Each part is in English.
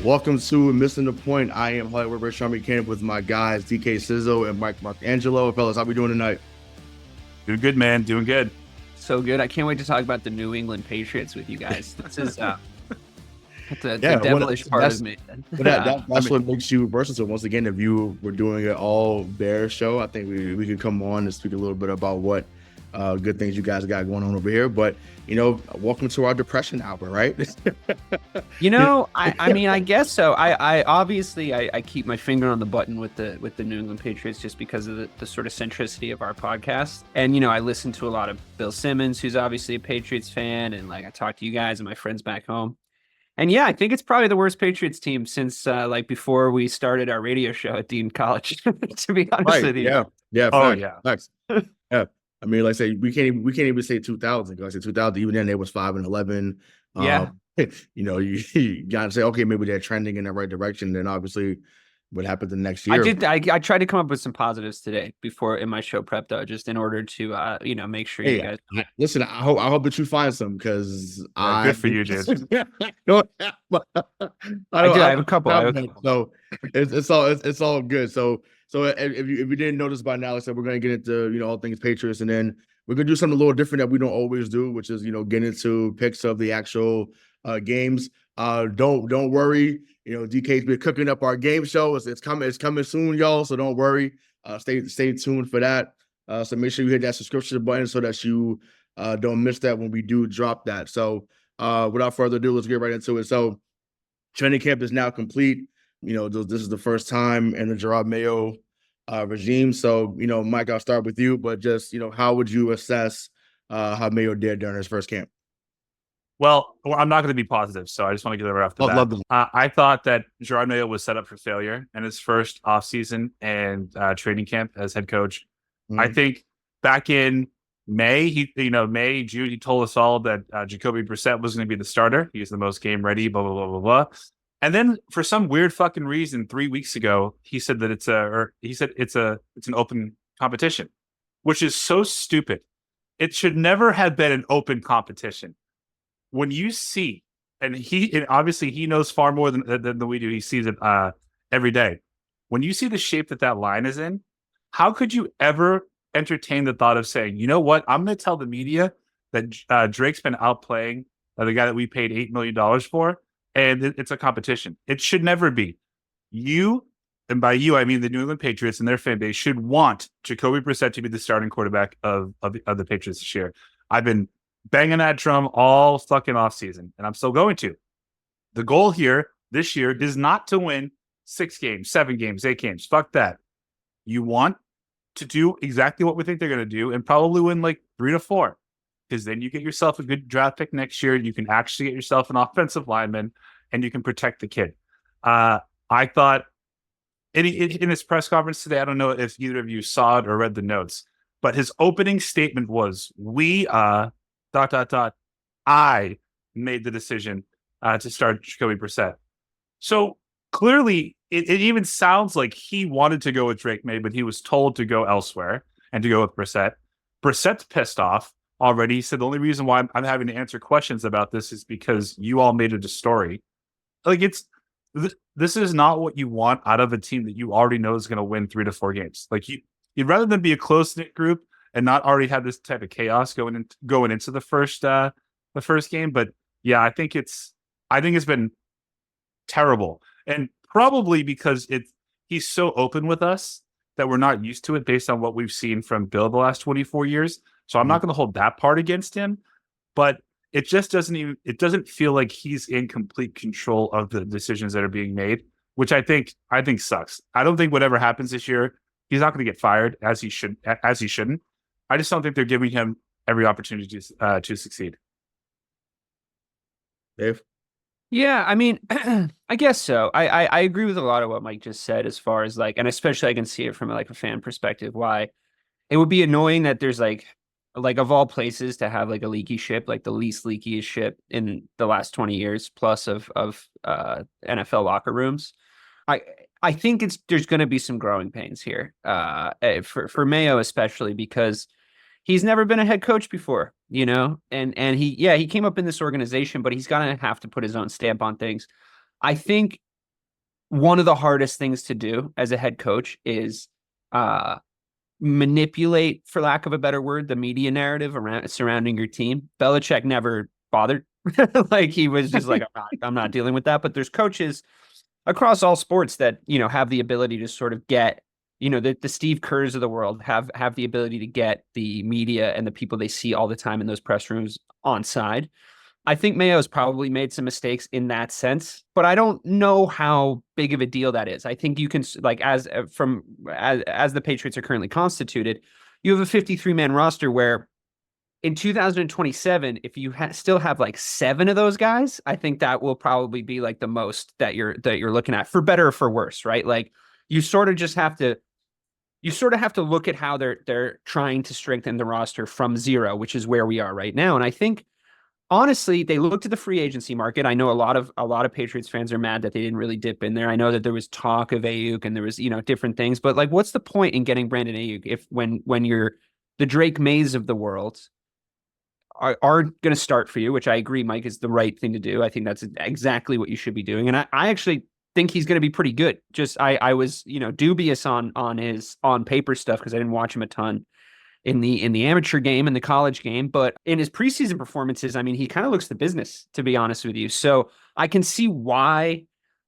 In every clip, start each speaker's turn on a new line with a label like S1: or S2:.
S1: Welcome to Missing the Point. I am Hollywood Rayshawn Buchanan with my guys DK Sizzo and Michael Marcangelo. Fellas, how we doing tonight?
S2: Doing good, man. Doing good.
S3: So good. I can't wait to talk about the New England Patriots with you guys. This is the devilish part of me.
S1: That's what makes you versatile. Once again, if you were doing an all Bears show, I think we could come on and speak a little bit about what good things you guys got going on over here. But welcome to our depression hour, right?
S3: I mean, I guess so. I obviously keep my finger on the button with the New England Patriots just because of the sort of centricity of our podcast. And I listen to a lot of Bill Simmons, who's obviously a Patriots fan, and I talk to you guys and my friends back home. And yeah, I think it's probably the worst Patriots team since before we started our radio show at Dean College. To be honest with you,
S1: Thanks. Yeah. I mean, like I say, we can't even say 2000 because I say 2000. Even then, they was 5-11. You gotta say, okay, maybe they're trending in the right direction. Then obviously, what happened the next year?
S3: I tried to come up with some positives today before in my show prep, though, just in order to make sure you guys.
S1: Listen, I hope that you find some because
S2: good for you, dude.
S3: I have a couple.
S1: So it's all good. So if you didn't notice by now, like I said, we're gonna get into all things Patriots, and then we're gonna do something a little different that we don't always do, which is get into picks of the actual games. Don't worry. DK's been cooking up our game show. It's coming soon, y'all. So don't worry. Stay tuned for that. So make sure you hit that subscription button so that you don't miss that when we do drop that. So without further ado, let's get right into it. So training camp is now complete. This is the first time in the Gerard Mayo regime. So Mike, I'll start with you. But just how would you assess how Mayo did during his first camp?
S2: Well, I'm not going to be positive, so I just want to get it right off the bat. I thought that Gerard Mayo was set up for failure in his first offseason and training camp as head coach. Mm-hmm. I think back in May, June, he told us all that Jacoby Brissett was going to be the starter. He's the most game ready, blah, blah, blah, blah, blah. And then for some weird fucking reason, 3 weeks ago, he said that it's an open competition, which is so stupid. It should never have been an open competition. When you see, and obviously he knows far more than we do. He sees it every day. When you see the shape that line is in, how could you ever entertain the thought of saying, you know what, I'm going to tell the media that Drake's been outplaying the guy that we paid $8 million for, and it's a competition. It should never be. You, and by you, I mean the New England Patriots and their fan base, should want Jacoby Brissett to be the starting quarterback of the Patriots this year. I've been banging that drum all fucking off season, and I'm still going to. The goal here this year is not to win 6 games, 7 games, 8 games. Fuck that. You want to do exactly what we think they're going to do and probably win 3 to 4, because then you get yourself a good draft pick next year. You can actually get yourself an offensive lineman, and you can protect the kid. I thought in his press conference today, I don't know if either of you saw it or read the notes, but his opening statement was, I made the decision to start Jacoby Brissett. So clearly, it even sounds like he wanted to go with Drake Maye, but he was told to go elsewhere and to go with Brissett. Brissett's pissed off already. He said the only reason why I'm having to answer questions about this is because you all made it a story. This is not what you want out of a team that you already know is going to win 3 to 4 games. You'd rather than be a close-knit group and not already have this type of chaos going into the first game. But yeah, I think it's been terrible, and probably because he's so open with us that we're not used to it based on what we've seen from Bill the last 24 years. So I'm not going to hold that part against him, but it just doesn't feel like he's in complete control of the decisions that are being made, which I think sucks. I don't think whatever happens this year, he's not going to get fired as he shouldn't. I just don't think they're giving him every opportunity to succeed.
S1: Dave?
S3: Yeah, I mean, I guess so. I agree with a lot of what Mike just said as far as and especially I can see it from a fan perspective, why it would be annoying that there's of all places to have a leaky ship, the least leakiest ship in the last 20 years plus of NFL locker rooms. I think there's going to be some growing pains here for Mayo, especially because he's never been a head coach before, and he came up in this organization, but he's going to have to put his own stamp on things. I think one of the hardest things to do as a head coach is manipulate, for lack of a better word, the media narrative around surrounding your team. Belichick never bothered. Like, he was just like, I'm not dealing with that. But there's coaches across all sports that, have the ability to sort of get, the Steve Kerrs of the world have the ability to get the media and the people they see all the time in those press rooms on side. I think Mayo's probably made some mistakes in that sense, but I don't know how big of a deal that is. I think you can, like, as the Patriots are currently constituted, you have a 53-man roster where in 2027, if you still have like 7 of those guys, I think that will probably be like the most that you're looking at, for better or for worse, right? Like, you sort of have to look at how they're trying to strengthen the roster from zero, which is where we are right now. And I think, honestly, they looked at the free agency market. I know a lot of Patriots fans are mad that they didn't really dip in there. I know that there was talk of Ayuk and there was, different things, but like, what's the point in getting Brandon Ayuk if when you're the Drake Mays of the world are going to start for you, which I agree, Mike, is the right thing to do. I think that's exactly what you should be doing. And I actually think he's going to be pretty good. Just, I was, dubious on his on paper stuff because I didn't watch him a ton in the amateur game and the college game, but in his preseason performances, I mean, he kind of looks the business, to be honest with you. So I can see why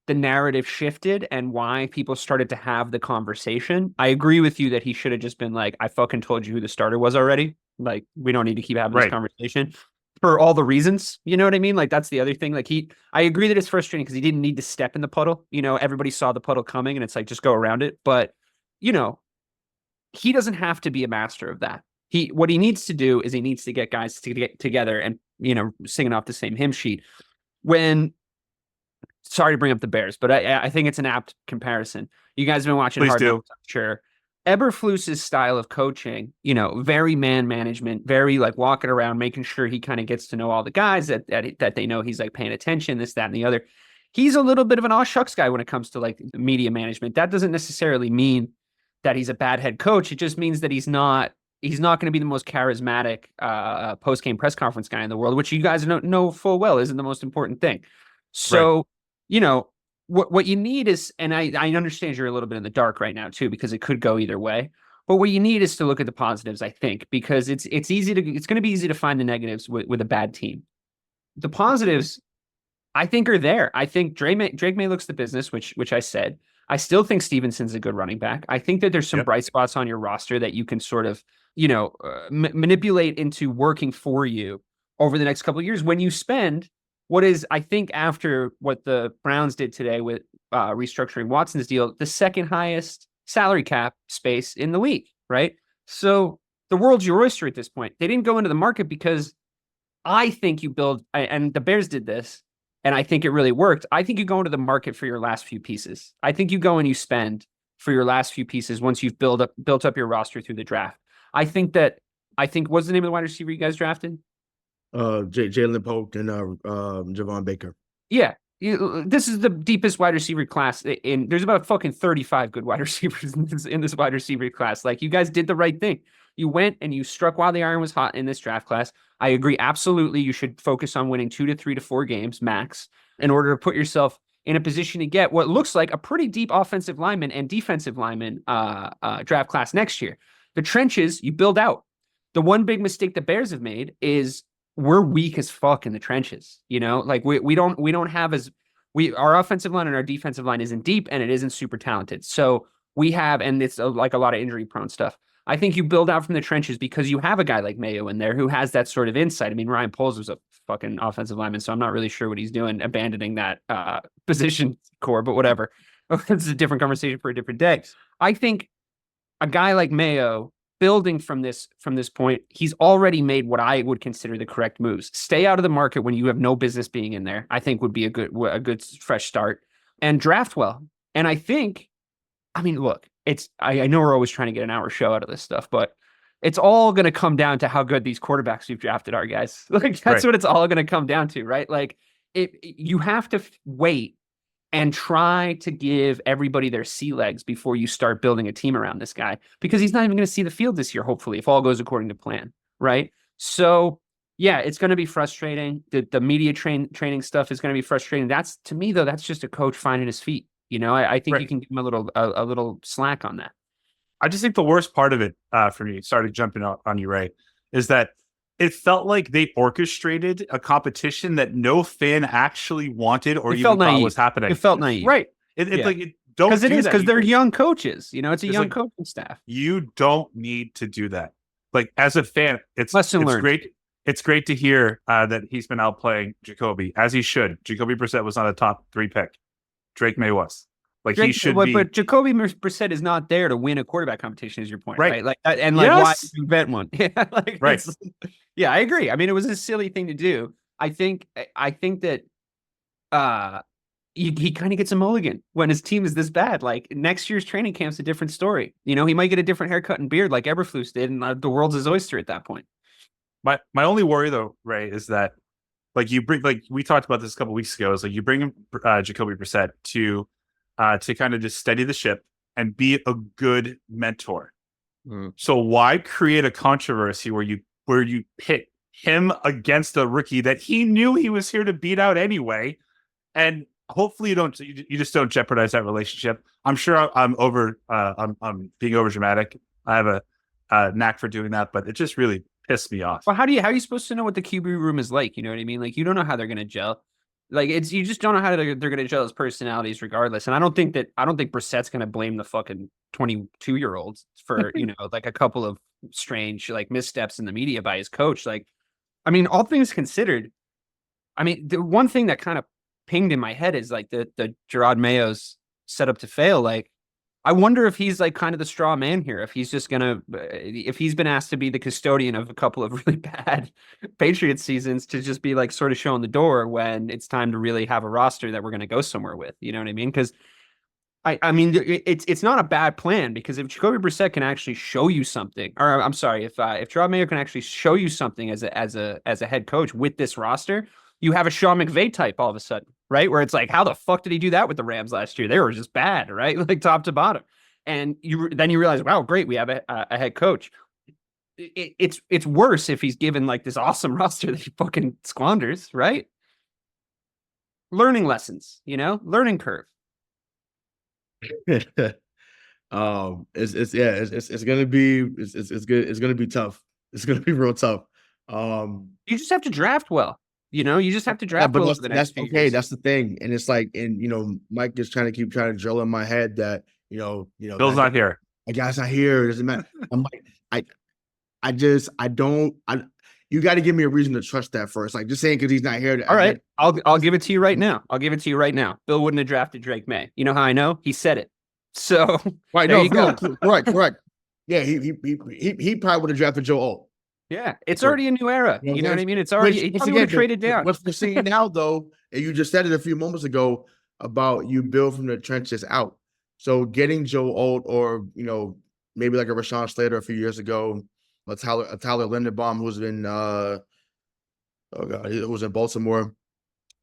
S3: the narrative shifted and why people started to have the conversation. I agree with you that he should have just been like, I fucking told you who the starter was already. Like, we don't need to keep having this conversation for all the reasons. You know what I mean? Like, that's the other thing. Like, I agree that it's frustrating because he didn't need to step in the puddle. Everybody saw the puddle coming and it's like, just go around it. But, he doesn't have to be a master of that. What he needs to do is he needs to get guys to get together and, singing off the same hymn sheet. Sorry to bring up the Bears, but I think it's an apt comparison. You guys have been watching Hard Knocks, I'm sure. Eberflus's style of coaching, very man management, very like walking around, making sure he kind of gets to know all the guys that they know he's like paying attention, this, that, and the other. He's a little bit of an aw shucks guy when it comes to like media management. That doesn't necessarily mean that he's a bad head coach. It just means that he's not going to be the most charismatic post-game press conference guy in the world, which you guys know full well isn't the most important thing. So, what you need is, and I understand you're a little bit in the dark right now too, because it could go either way. But what you need is to look at the positives, I think, because it's going to be easy to find the negatives with a bad team. The positives, I think, are there. I think Drake Maye looks the business, which I said. I still think Stevenson's a good running back. I think that there's some bright spots on your roster that you can sort of, manipulate into working for you over the next couple of years when you spend what is, I think, after what the Browns did today with restructuring Watson's deal, the second highest salary cap space in the league, right? So the world's your oyster at this point. They didn't go into the market because I think you build, and the Bears did this, and I think it really worked. I think you go into the market for your last few pieces. I think you go and you spend for your last few pieces once you've built up your roster through the draft. I think what's the name of the wide receiver you guys drafted?
S1: Jalen Polk and Javon Baker.
S3: Yeah. This is the deepest wide receiver class there's about fucking 35 good wide receivers in this wide receiver class. Like, you guys did the right thing. You went and you struck while the iron was hot in this draft class. I agree. Absolutely. You should focus on winning 2 to 3 to 4 games max in order to put yourself in a position to get what looks like a pretty deep offensive lineman and defensive lineman draft class next year. The trenches you build out. The one big mistake the Bears have made is we're weak as fuck in the trenches. Like we don't have our offensive line and our defensive line isn't deep and it isn't super talented. So we have, and it's like a lot of injury prone stuff. I think you build out from the trenches because you have a guy like Mayo in there who has that sort of insight. I mean, Ryan Poles was a fucking offensive lineman, so I'm not really sure what he's doing, abandoning that position core, but whatever. It's a different conversation for a different day. I think a guy like Mayo, building from this point, he's already made what I would consider the correct moves. Stay out of the market when you have no business being in there, I think would be a good fresh start, and draft well. And I think, I mean, look, I know we're always trying to get an hour show out of this stuff, but it's all going to come down to how good these quarterbacks you've drafted are, guys. Like, that's what it's all going to come down to, right? Like, you have to wait and try to give everybody their sea legs before you start building a team around this guy, because he's not even going to see the field this year, hopefully, if all goes according to plan, right? So, yeah, it's going to be frustrating. The media training stuff is going to be frustrating. To me, though, that's just a coach finding his feet. You know, I think
S2: Right.
S3: you can give him a little slack on that.
S2: I just think the worst part of it for me, sorry to jump in on you, Ray, is that it felt like they orchestrated a competition that no fan actually wanted or even thought was happening.
S3: It felt naive.
S2: Right. It's like, don't
S3: because it is
S2: that.
S3: because they're young coaches. You know, it's a young
S2: like,
S3: coaching staff.
S2: You don't need to do that. Like, as a fan, it's
S3: learned.
S2: great. It's great to hear that he's been outplaying Jacoby, as he should. Jacoby Brissett was not a top 3 pick. Drake Maye was. Like, he should be.
S3: But Jacoby Brissett is not there to win a quarterback competition, is your point, right? Like, and like,
S2: yes.
S3: why invent one? Yeah, like,
S2: right.
S3: Yeah, I agree. I mean, it was a silly thing to do. I think that he kind of gets a mulligan when his team is this bad. Like, next year's training camp's a different story. You know, he might get a different haircut and beard like Eberflus did, and the world's his oyster at that point.
S2: My only worry though, Ray, is that we talked about this a couple weeks ago, is like you bring Jacoby Brissett to kind of just steady the ship and be a good mentor. So why create a controversy where you pit him against a rookie that he knew he was here to beat out anyway, and hopefully you just don't jeopardize that relationship. I'm sure I'm being over dramatic. I have a knack for doing that, but it just really pissed me off.
S3: Well, how are you supposed to know what the QB room is like? You know what I mean? Like, you don't know how they're going to gel. Like, you just don't know how they're going to gel as personalities regardless. And I don't think Brissett's going to blame the fucking 22-year-olds for, you know, like a couple of strange like missteps in the media by his coach. Like, I mean, all things considered, I mean, the one thing that kind of pinged in my head is like the Gerard Mayo's set up to fail. Like, I wonder if he's like kind of the straw man here. If he's just if he's been asked to be the custodian of a couple of really bad Patriots seasons, to just be like sort of showing the door when it's time to really have a roster that we're going to go somewhere with. You know what I mean? Because I mean, it's not a bad plan, because if Jacoby Brissett can actually show you something, or I'm sorry, if Gerard Mayo can actually show you something as a head coach with this roster, you have a Sean McVay type all of a sudden, right? Where it's like, how the fuck did he do that with the Rams last year? They were just bad, right? Like, top to bottom. And then you realize, wow, great, we have a head coach. It's worse if he's given like this awesome roster that he fucking squanders, right? Learning lessons, you know, learning curve.
S1: It's gonna be tough. It's gonna be real tough.
S3: You just have to draft well. You know, you just have to draft well.
S1: That's okay. That's the thing, and it's like, and you know, Mike is trying to drill in my head that you know,
S2: Bill's not here.
S1: A guy's not here. It doesn't matter. I'm like, I don't. You got to give me a reason to trust that first. Like, just saying because he's not here.
S3: All right, I'll give it to you right now. Bill wouldn't have drafted Drake Maye. You know how I know? He said it. So
S1: right, there you go. Correct. Yeah, he probably would have drafted Joe Alt.
S3: Yeah, it's already a new era. You know what I mean? It's already he would have traded down.
S1: What we're seeing now, though, and you just said it a few moments ago about you build from the trenches out. So getting Joe Alt, or you know, maybe like a Rashawn Slater a few years ago, a Tyler Linderbaum, who's been it was in Baltimore.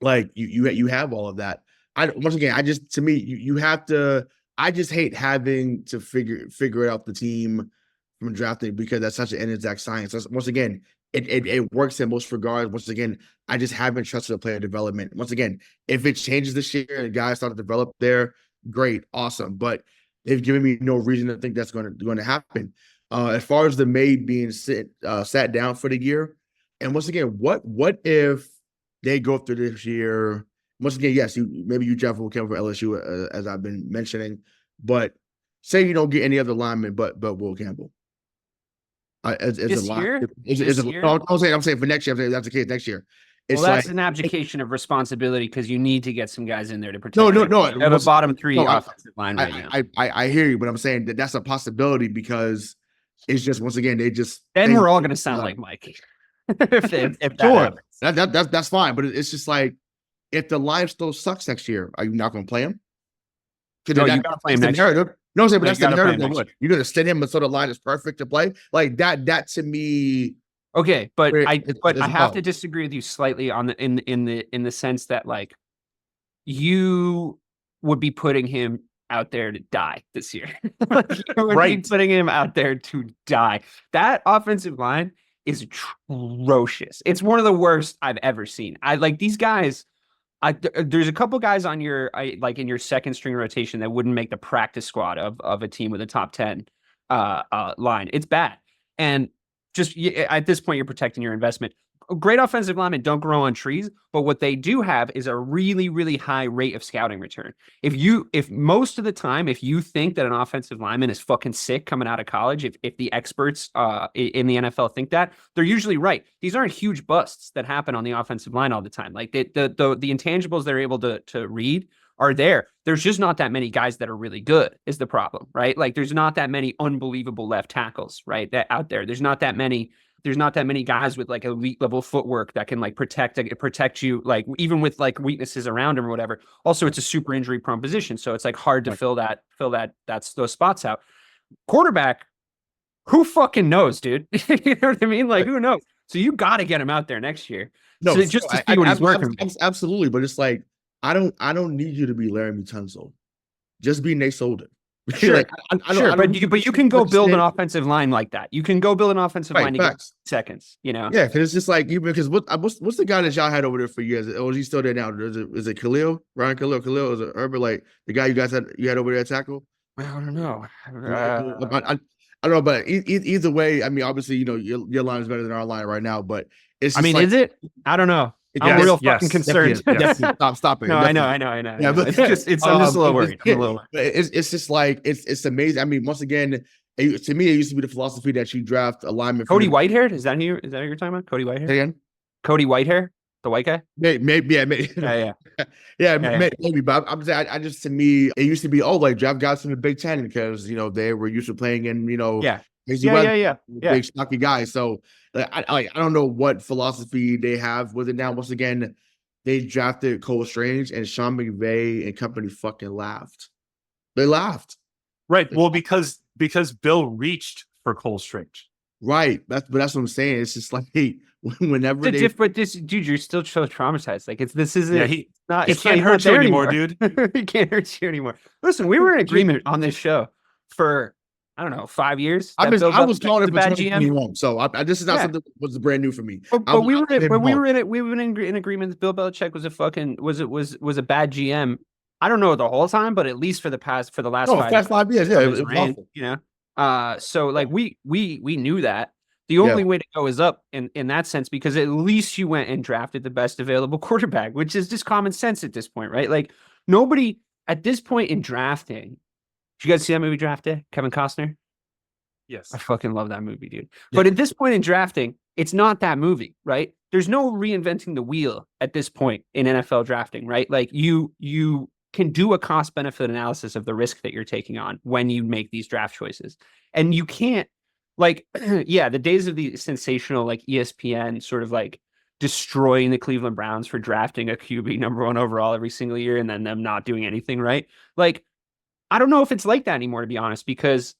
S1: Like you have all of that. You have to. I just hate having to figure out the team from drafting, because that's such an inexact science. Once again, it works in most regards. Once again, I just haven't trusted the player development. Once again, if it changes this year and guys start to develop there, great, awesome. But they've given me no reason to think that's going to happen. As far as the Maye being sat down for the year, and once again, what if they go through this year? Once again, yes, maybe you draft Will Campbell for LSU, as I've been mentioning, but say you don't get any other lineman but Will Campbell. I'm saying for next year. That's the case next year.
S3: It's that's an abdication of responsibility, because you need to get some guys in there to protect.
S1: No.
S3: You have a bottom three offensive line right now.
S1: I hear you, but I'm saying that's a possibility, because it's just, once again,
S3: then we're all going to sound like Mike. if that
S1: sure, that's fine. But it's just like, if the line still sucks next year, are you not going to play him?
S3: No, you got to play him next year.
S1: No, but that's the narrative. You're going to send him until the line is perfect to play, like that. That to me.
S3: Okay, but I have to disagree with you slightly on in the sense that, like, you would be putting him out there to die this year. You would be putting him out there to die. That offensive line is atrocious. It's one of the worst I've ever seen. I like these guys. There's a couple guys on your like in your second string rotation that wouldn't make the practice squad of a team with a top 10 line. It's bad. And just at this point, you're protecting your investment. Great offensive linemen don't grow on trees, but what they do have is a really, really high rate of scouting return. If most of the time, if you think that an offensive lineman is fucking sick coming out of college, if the experts in the NFL think that, they're usually right. These aren't huge busts that happen on the offensive line all the time. Like the intangibles they're able to read are there. There's just not that many guys that are really good is the problem, right? Like there's not that many unbelievable left tackles, right? That out there. There's not that many guys with like elite level footwork that can like protect you, like even with like weaknesses around him or whatever. Also, it's a super injury prone position. So it's like hard to fill those spots out. Quarterback, who fucking knows, dude? You know what I mean? Like, who knows? So you got to get him out there next year.
S1: No,
S3: so just to see what he's working.
S1: Absolutely. But it's like, I don't need you to be Larry Tunsil. Just be Nate Solden.
S3: Sure, like, but you can go build an offensive line like that. You can go build an offensive line to get seconds. You know,
S1: yeah, because it's just like even because what's the guy that y'all had over there for years? Or is he still there now? Is it Khalil? Ryan Khalil? Is it Herbert? Like the guy you had over there at tackle?
S3: I don't know.
S1: I don't know, but either way, I mean, obviously, you know, your line is better than our line right now, but it's.
S3: Is it? I don't know. I'm real fucking concerned.
S1: Definitely. Stop it.
S3: No, I know. Yeah, but I'm just a little worried.
S1: It's just like it's amazing. I mean, once again, to me, it used to be the philosophy that you draft a lineman.
S3: Cody Whitehair, is that who you're talking about? Cody Whitehair
S1: again?
S3: Cody Whitehair, the white guy.
S1: Maybe. Maybe. But I'm saying, I just to me, it used to be like draft guys from the Big Ten because you know they were used to playing in big stocky guys. So I don't know what philosophy they have with it now. Once again, they drafted Cole Strange and Sean McVay and company fucking laughed. They laughed.
S2: Right. Well, because Bill reached for Cole Strange.
S1: Right. That's what I'm saying. It's just like whenever
S3: but this dude, you're still so traumatized. Like this isn't.
S2: Yeah, he can't hurt you anymore, dude.
S3: He can't hurt you anymore. Listen, we were in agreement on this show for. I don't know, 5 years.
S1: I was calling it for 2021, so this is not something that was brand new for me.
S3: But we were in agreement that Bill Belichick was a bad GM. I don't know the whole time, but at least for the last
S1: 5 years, yeah, it was awful.
S3: You know, so like we knew that the only way to go is up in that sense because at least you went and drafted the best available quarterback, which is just common sense at this point, right? Like nobody at this point in drafting. Did you guys see that movie Draft Day? Kevin Costner?
S2: Yes.
S3: I fucking love that movie, dude. But at this point in drafting, it's not that movie, right? There's no reinventing the wheel at this point in NFL drafting, right? Like you can do a cost benefit analysis of the risk that you're taking on when you make these draft choices. And you can't the days of the sensational like ESPN sort of like destroying the Cleveland Browns for drafting a QB number 1 overall every single year and then them not doing anything, right? Like I don't know if it's like that anymore, to be honest, because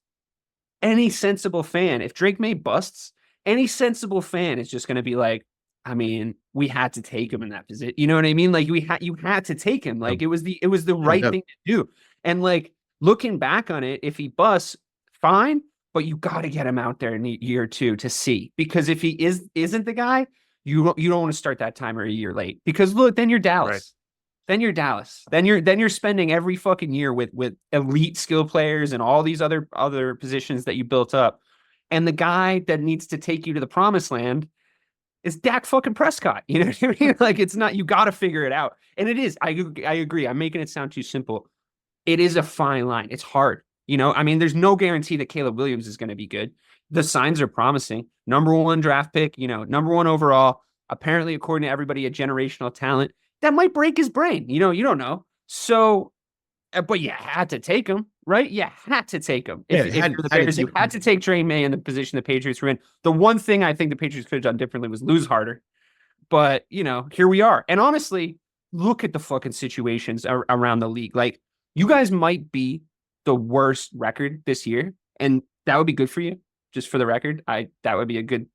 S3: any sensible fan, if Drake Maye busts, any sensible fan is just going to be like, I mean, we had to take him in that position. You know what I mean? Like you had to take him. Like it was the right thing to do. And like looking back on it, if he busts, fine, but you got to get him out there in year 2 to see, because if he isn't the guy, you don't want to start that time or a year late because look, then you're Dallas. Right. Then you're Dallas. Then you're spending every fucking year with elite skill players and all these other positions that you built up. And the guy that needs to take you to the promised land is Dak fucking Prescott. You know what I mean? Like it's not, you got to figure it out. And it is, I agree. I'm making it sound too simple. It is a fine line. It's hard. You know, I mean, there's no guarantee that Caleb Williams is going to be good. The signs are promising. Number 1 draft pick, number 1 overall, apparently according to everybody, a generational talent. That might break his brain. You don't know. So, but you had to take him, right? You had to take him. If you're the Bears, you had to take Drake Maye in the position the Patriots were in. The one thing I think the Patriots could have done differently was lose harder. But, here we are. And honestly, look at the fucking situations around the league. Like, you guys might be the worst record this year. And that would be good for you. Just for the record, that would be a good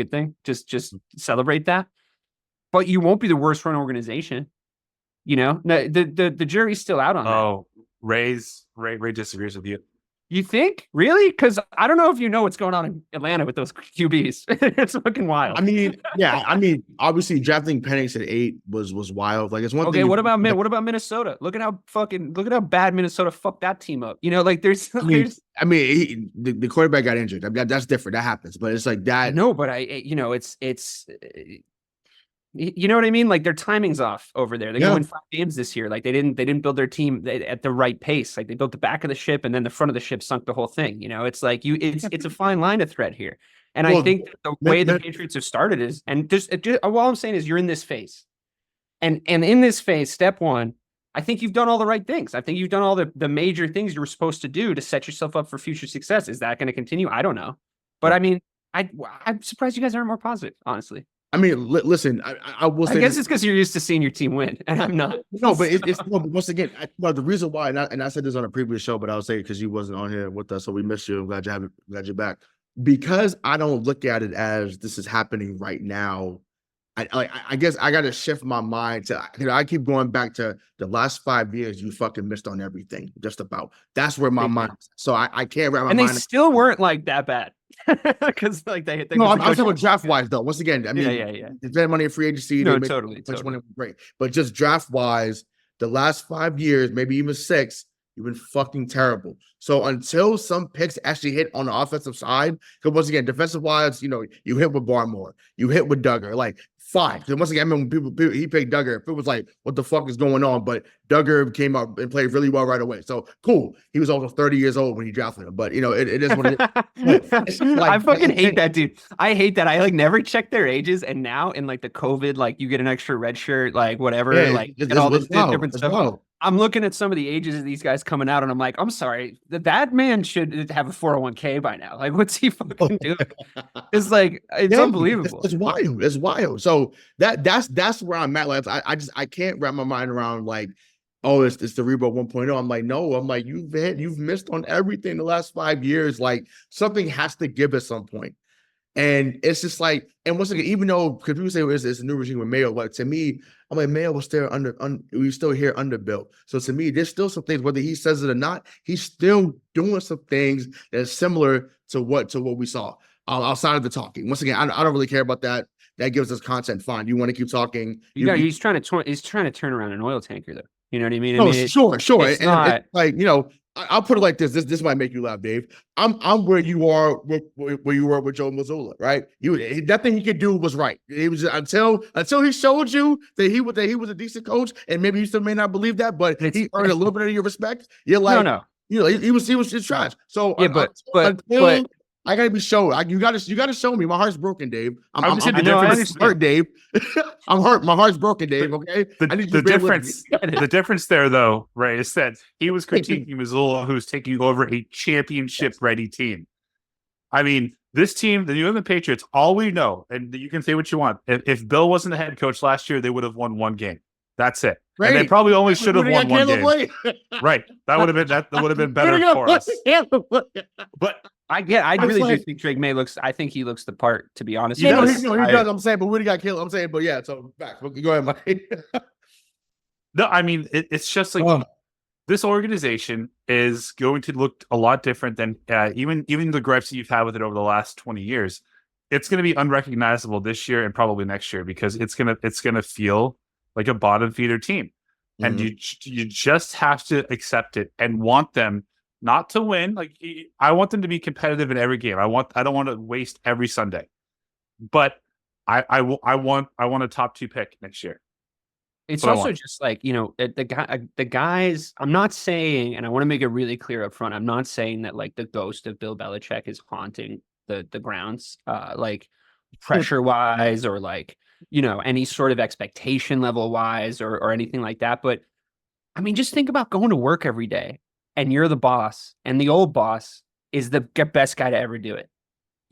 S3: thing. Just celebrate that. But you won't be the worst run organization. The jury's still out on that.
S2: Oh, Ray disagrees with you.
S3: You think? Really? Because I don't know if you know what's going on in Atlanta with those QBs. It's fucking wild.
S1: I mean, yeah. I mean, obviously drafting Penix at 8 was wild. Like it's one thing.
S3: Okay, what about Minnesota? Look at how bad Minnesota fucked that team up. You know, like there's
S1: the quarterback got injured. I mean, that's different. That happens, but it's like that.
S3: No, but it's you know what I mean? Like their timing's off over there. They're going to win 5 games this year. Like they didn't build their team at the right pace. Like they built the back of the ship and then the front of the ship sunk the whole thing. You know, it's like it's a fine line to thread here. And I think that the way the Patriots have started is, and just all I'm saying is you're in this phase. And in this phase, step one, I think you've done all the right things. I think you've done all the major things you were supposed to do to set yourself up for future success. Is that going to continue? I don't know. But I mean, I'm surprised you guys aren't more positive, honestly.
S1: I mean, listen, I will say.
S3: I guess it's because you're used to seeing your team win, and I'm not.
S1: No, but it's no, but once again, the reason why, and I said this on a previous show, but I'll say it because you wasn't on here with us, so we missed you. I'm glad glad you're back. Because I don't look at it as this is happening right now. I guess I got to shift my mind to, I keep going back to the last 5 years. You fucking missed on everything, just about. That's where my mind. So I can't wrap my mind.
S3: And they still weren't like that bad. Because like they
S1: no, I'm talking about draft wise though. Once again, I mean,
S3: yeah.
S1: They spent money in free agency.
S3: No, totally.
S1: Great, but just draft wise, the last 5 years, maybe even 6, you've been fucking terrible. So until some picks actually hit on the offensive side, because once again, defensive wise, you hit with Barmore, you hit with Duggar, like fine. Because once again, I mean, when people he picked Duggar, it was like, what the fuck is going on? But Duggar came out and played really well right away. So cool. He was also 30 years old when he drafted him. But it is what it is. Like,
S3: I fucking hate that, dude. I hate that. I like never check their ages, and now in like the COVID, like you get an extra red shirt, like whatever, like all this different stuff. I'm looking at some of the ages of these guys coming out, and I'm like, I'm sorry, that man should have a 401k by now. Like, what's he fucking doing? It's like, it's unbelievable.
S1: It's wild. It's wild. So that's where I'm at. Like, I can't wrap my mind around like, oh, it's the Rebo 1.0. I'm like, no. I'm like, you've missed on everything the last 5 years. Like, something has to give at some point. And it's just like, and once again, even though, because people say it's a new regime with Mayo, but to me, I'm like, Mayo was still we still here under Bill. So to me, there's still some things, whether he says it or not, he's still doing some things that are similar to what we saw outside of the talking. Once again, I don't really care about that. That gives us content. Fine. You want to keep talking.
S3: He's trying to turn around an oil tanker though. You know what I mean?
S1: Sure.
S3: It's not,
S1: it's like, I'll put it like this. This might make you laugh, Dave. I'm where you are, where you were with Joe Mazzulla, right? Nothing he could do was right. It was until he showed you that he was a decent coach, and maybe you still may not believe that, but he earned a little bit of your respect. You're like,
S3: no.
S1: He was just trash. So
S3: yeah, but
S1: I gotta be shown. You gotta show me. My heart's broken, Dave. I'm hurt, Dave. I'm hurt. My heart's broken, Dave. Okay.
S2: The difference there, though, Ray, is that he was critiquing Missoula, who's taking over a championship-ready team. I mean, this team, the New England Patriots, all we know, and you can say what you want. If Bill wasn't the head coach last year, they would have won 1 game. That's it. Right. And they probably only should have won 1 game. Right. That would have been better for us. But
S3: I really do think Drake Maye I think he looks the part, to be honest.
S1: He does. I'm saying, but when he got killed, I'm saying, but yeah, so back. Go ahead, Mike.
S2: No, I mean, it's just like this organization is going to look a lot different than even the gripes that you've had with it over the last 20 years. It's going to be unrecognizable this year and probably next year because it's gonna feel like a bottom feeder team. And you just have to accept it and want them not to win. Like, I want them to be competitive in every game. I don't want to waste every Sunday, but I want a top 2 pick next year.
S3: It's also just like, the guys, I'm not saying, and I want to make it really clear up front, I'm not saying that like the ghost of Bill Belichick is haunting the grounds, like pressure wise or like, any sort of expectation level wise or anything like that. But I mean, just think about going to work every day and you're the boss and the old boss is the best guy to ever do it.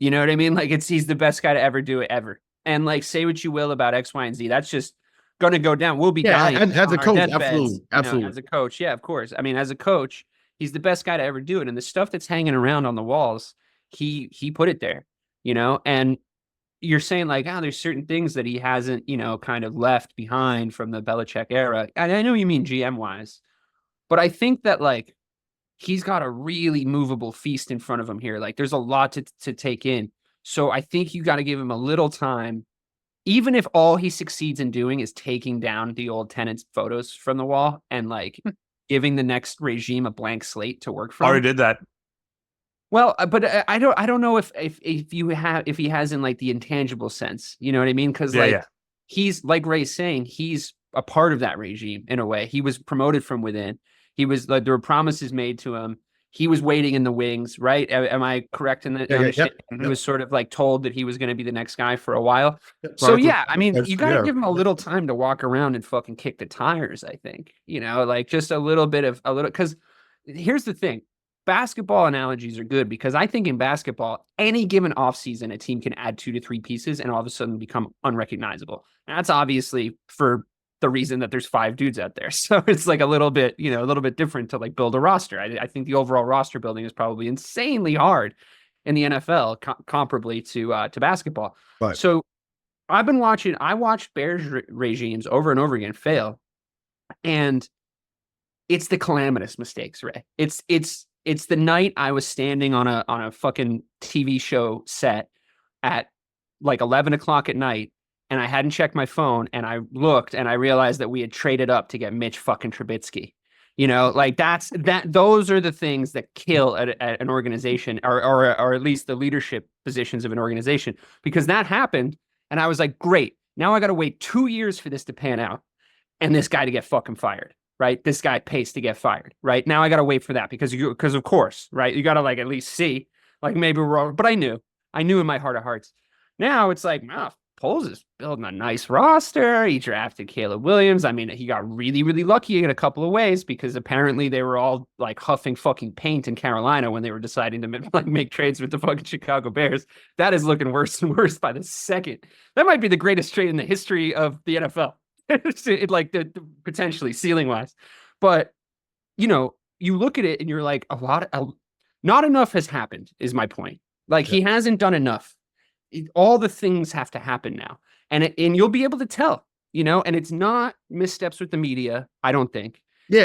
S3: You know what I mean? Like he's the best guy to ever do it ever. And like, say what you will about X, Y, and Z. That's just going to go down. We'll be dying.
S1: As a coach, absolutely.
S3: As a coach. Yeah, of course. I mean, as a coach, he's the best guy to ever do it. And the stuff that's hanging around on the walls, he put it there, and you're saying like, there's certain things that he hasn't, kind of left behind from the Belichick era. And I know you mean GM wise, but I think that like he's got a really movable feast in front of him here. Like there's a lot to take in. So I think you got to give him a little time, even if all he succeeds in doing is taking down the old tenants' photos from the wall and like giving the next regime a blank slate to work from.
S2: Already did that.
S3: Well, but I don't know if he has in like the intangible sense, you know what I mean? Because he's like Ray's saying, he's a part of that regime in a way. He was promoted from within. He was like, there were promises made to him. He was waiting in the wings, right? Am I correct in that? He was sort of like told that he was going to be the next guy for a while. So yeah, I mean, you got to give him a little time to walk around and fucking kick the tires. I think, like just a little, because here's the thing. Basketball analogies are good because I think in basketball, any given offseason, a team can add 2 to 3 pieces and all of a sudden become unrecognizable. And that's obviously for the reason that there's 5 dudes out there. So it's like a little bit different to like build a roster. I think the overall roster building is probably insanely hard in the NFL comparably to basketball. Right. So I watched Bears regimes over and over again fail. And it's the calamitous mistakes, Ray. It's the night I was standing on a fucking TV show set at like 11 o'clock at night, and I hadn't checked my phone, and I looked and I realized that we had traded up to get Mitch fucking Trubisky. Like those are the things that kill at an organization or at least the leadership positions of an organization, because that happened. And I was like, great, now I got to wait 2 years for this to pan out and this guy to get fucking fired. Right. This guy pays to get fired. Right now, I got to wait for that because of course, right. You got to like at least see like maybe we're wrong. But I knew in my heart of hearts. Now it's like, Poles is building a nice roster. He drafted Caleb Williams. I mean, he got really, really lucky in a couple of ways because apparently they were all like huffing fucking paint in Carolina when they were deciding to make trades with the fucking Chicago Bears. That is looking worse and worse by the second. That might be the greatest trade in the history of the NFL. Like the potentially ceiling wise, but you look at it and you're like, not enough has happened is my point. Like he hasn't done enough. All the things have to happen now, and you'll be able to tell, and it's not missteps with the media. I don't think. Yeah,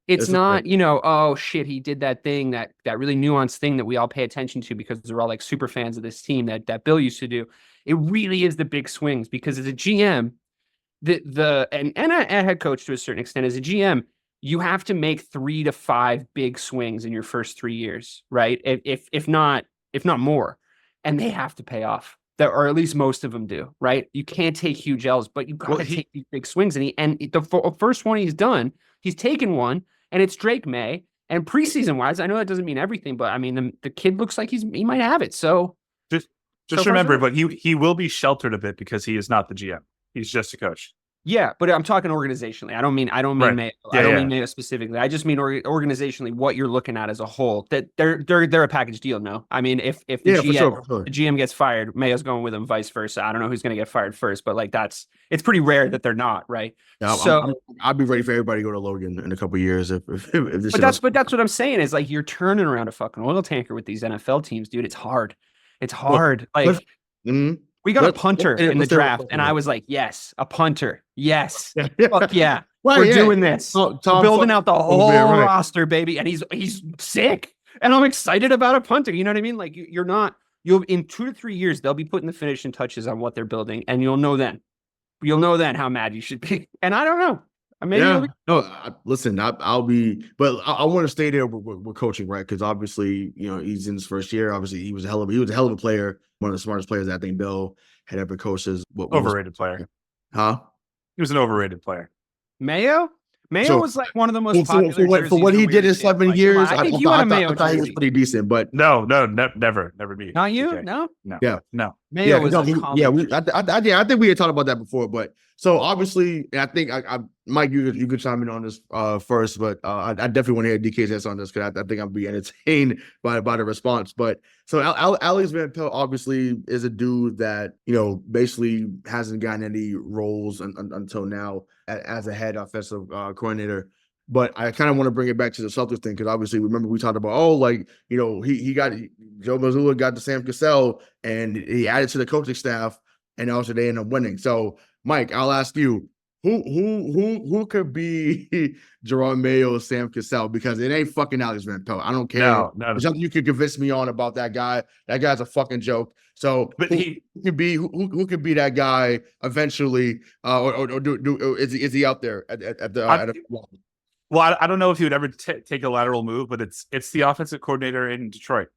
S3: it's not, oh shit, he did that thing, that really nuanced thing that we all pay attention to because we're all like super fans of this team that Bill used to do. It really is the big swings because as a GM. And a head coach to a certain extent, as a GM, you have to make 3 to 5 big swings in your first 3 years, right? If not more, and they have to pay off. Or at least most of them do, right? You can't take huge L's, but you got to take these big swings. And the first one he's done, he's taken one, and it's Drake Maye. And preseason wise, I know that doesn't mean everything, but I mean the kid looks like he might have it. So
S2: just remember, but he will be sheltered a bit because he is not the GM. He's just a coach.
S3: Yeah, but I'm talking organizationally. I don't mean right. Maye. I don't mean Maye specifically. I just mean organizationally what you're looking at as a whole. That they're a package deal. No, I mean if the GM gets fired, Mayo's going with him. Vice versa. I don't know who's going to get fired first, but like it's pretty rare that they're not, right?
S1: Yeah, so I'll be ready for everybody to go to Logan in a couple of years. If this.
S3: But that's what I'm saying is like you're turning around a fucking oil tanker with these NFL teams, dude. It's hard. It's hard. We got a punter in the draft, and I was like, yes, a punter. Yes. Fuck yeah. We're doing this. We're building out the whole roster, baby. And he's sick. And I'm excited about a punter. You know what I mean? Like you'll in 2 to 3 years, they'll be putting the finishing touches on what they're building. And you'll know then how mad you should be. And I don't know.
S1: Listen, I'll be, but I want to stay there with coaching, right? Because obviously, he's in his first year. Obviously, he was a hell of a player, one of the smartest players I think Bill had ever coached.
S2: Overrated player,
S1: huh?
S2: He was an overrated player.
S3: Mayo was like one of the most popular
S1: for what he did in 7 years.
S3: I think you had a Mayo
S1: thought he was pretty decent, but
S2: no, never me.
S3: Not you,
S2: okay.
S3: No.
S2: No.
S3: Mayo was.
S1: I think we had talked about that before, but so obviously, I think Mike, you could chime in on this first, but I definitely want to hear DK's answer on this because I think I'll be entertained by the response. But so Alex Van Pelt obviously is a dude that basically hasn't gotten any roles until now as a head offensive coordinator. But I kind of want to bring it back to the Celtics thing because obviously remember we talked about he got Joe Mazzulla got to Sam Cassell and he added to the coaching staff and also they ended up winning. So Mike, I'll ask you, Who could be Jerome Mayo or Sam Cassell? Because it ain't fucking Alex Van Pelt. I don't care.
S2: No.
S1: There's nothing you could convince me on about that guy. That guy's a fucking joke. So
S2: But
S1: who could be that guy eventually? Or is he out there at the
S2: well, I don't know if he would ever take a lateral move, but it's the offensive coordinator in Detroit.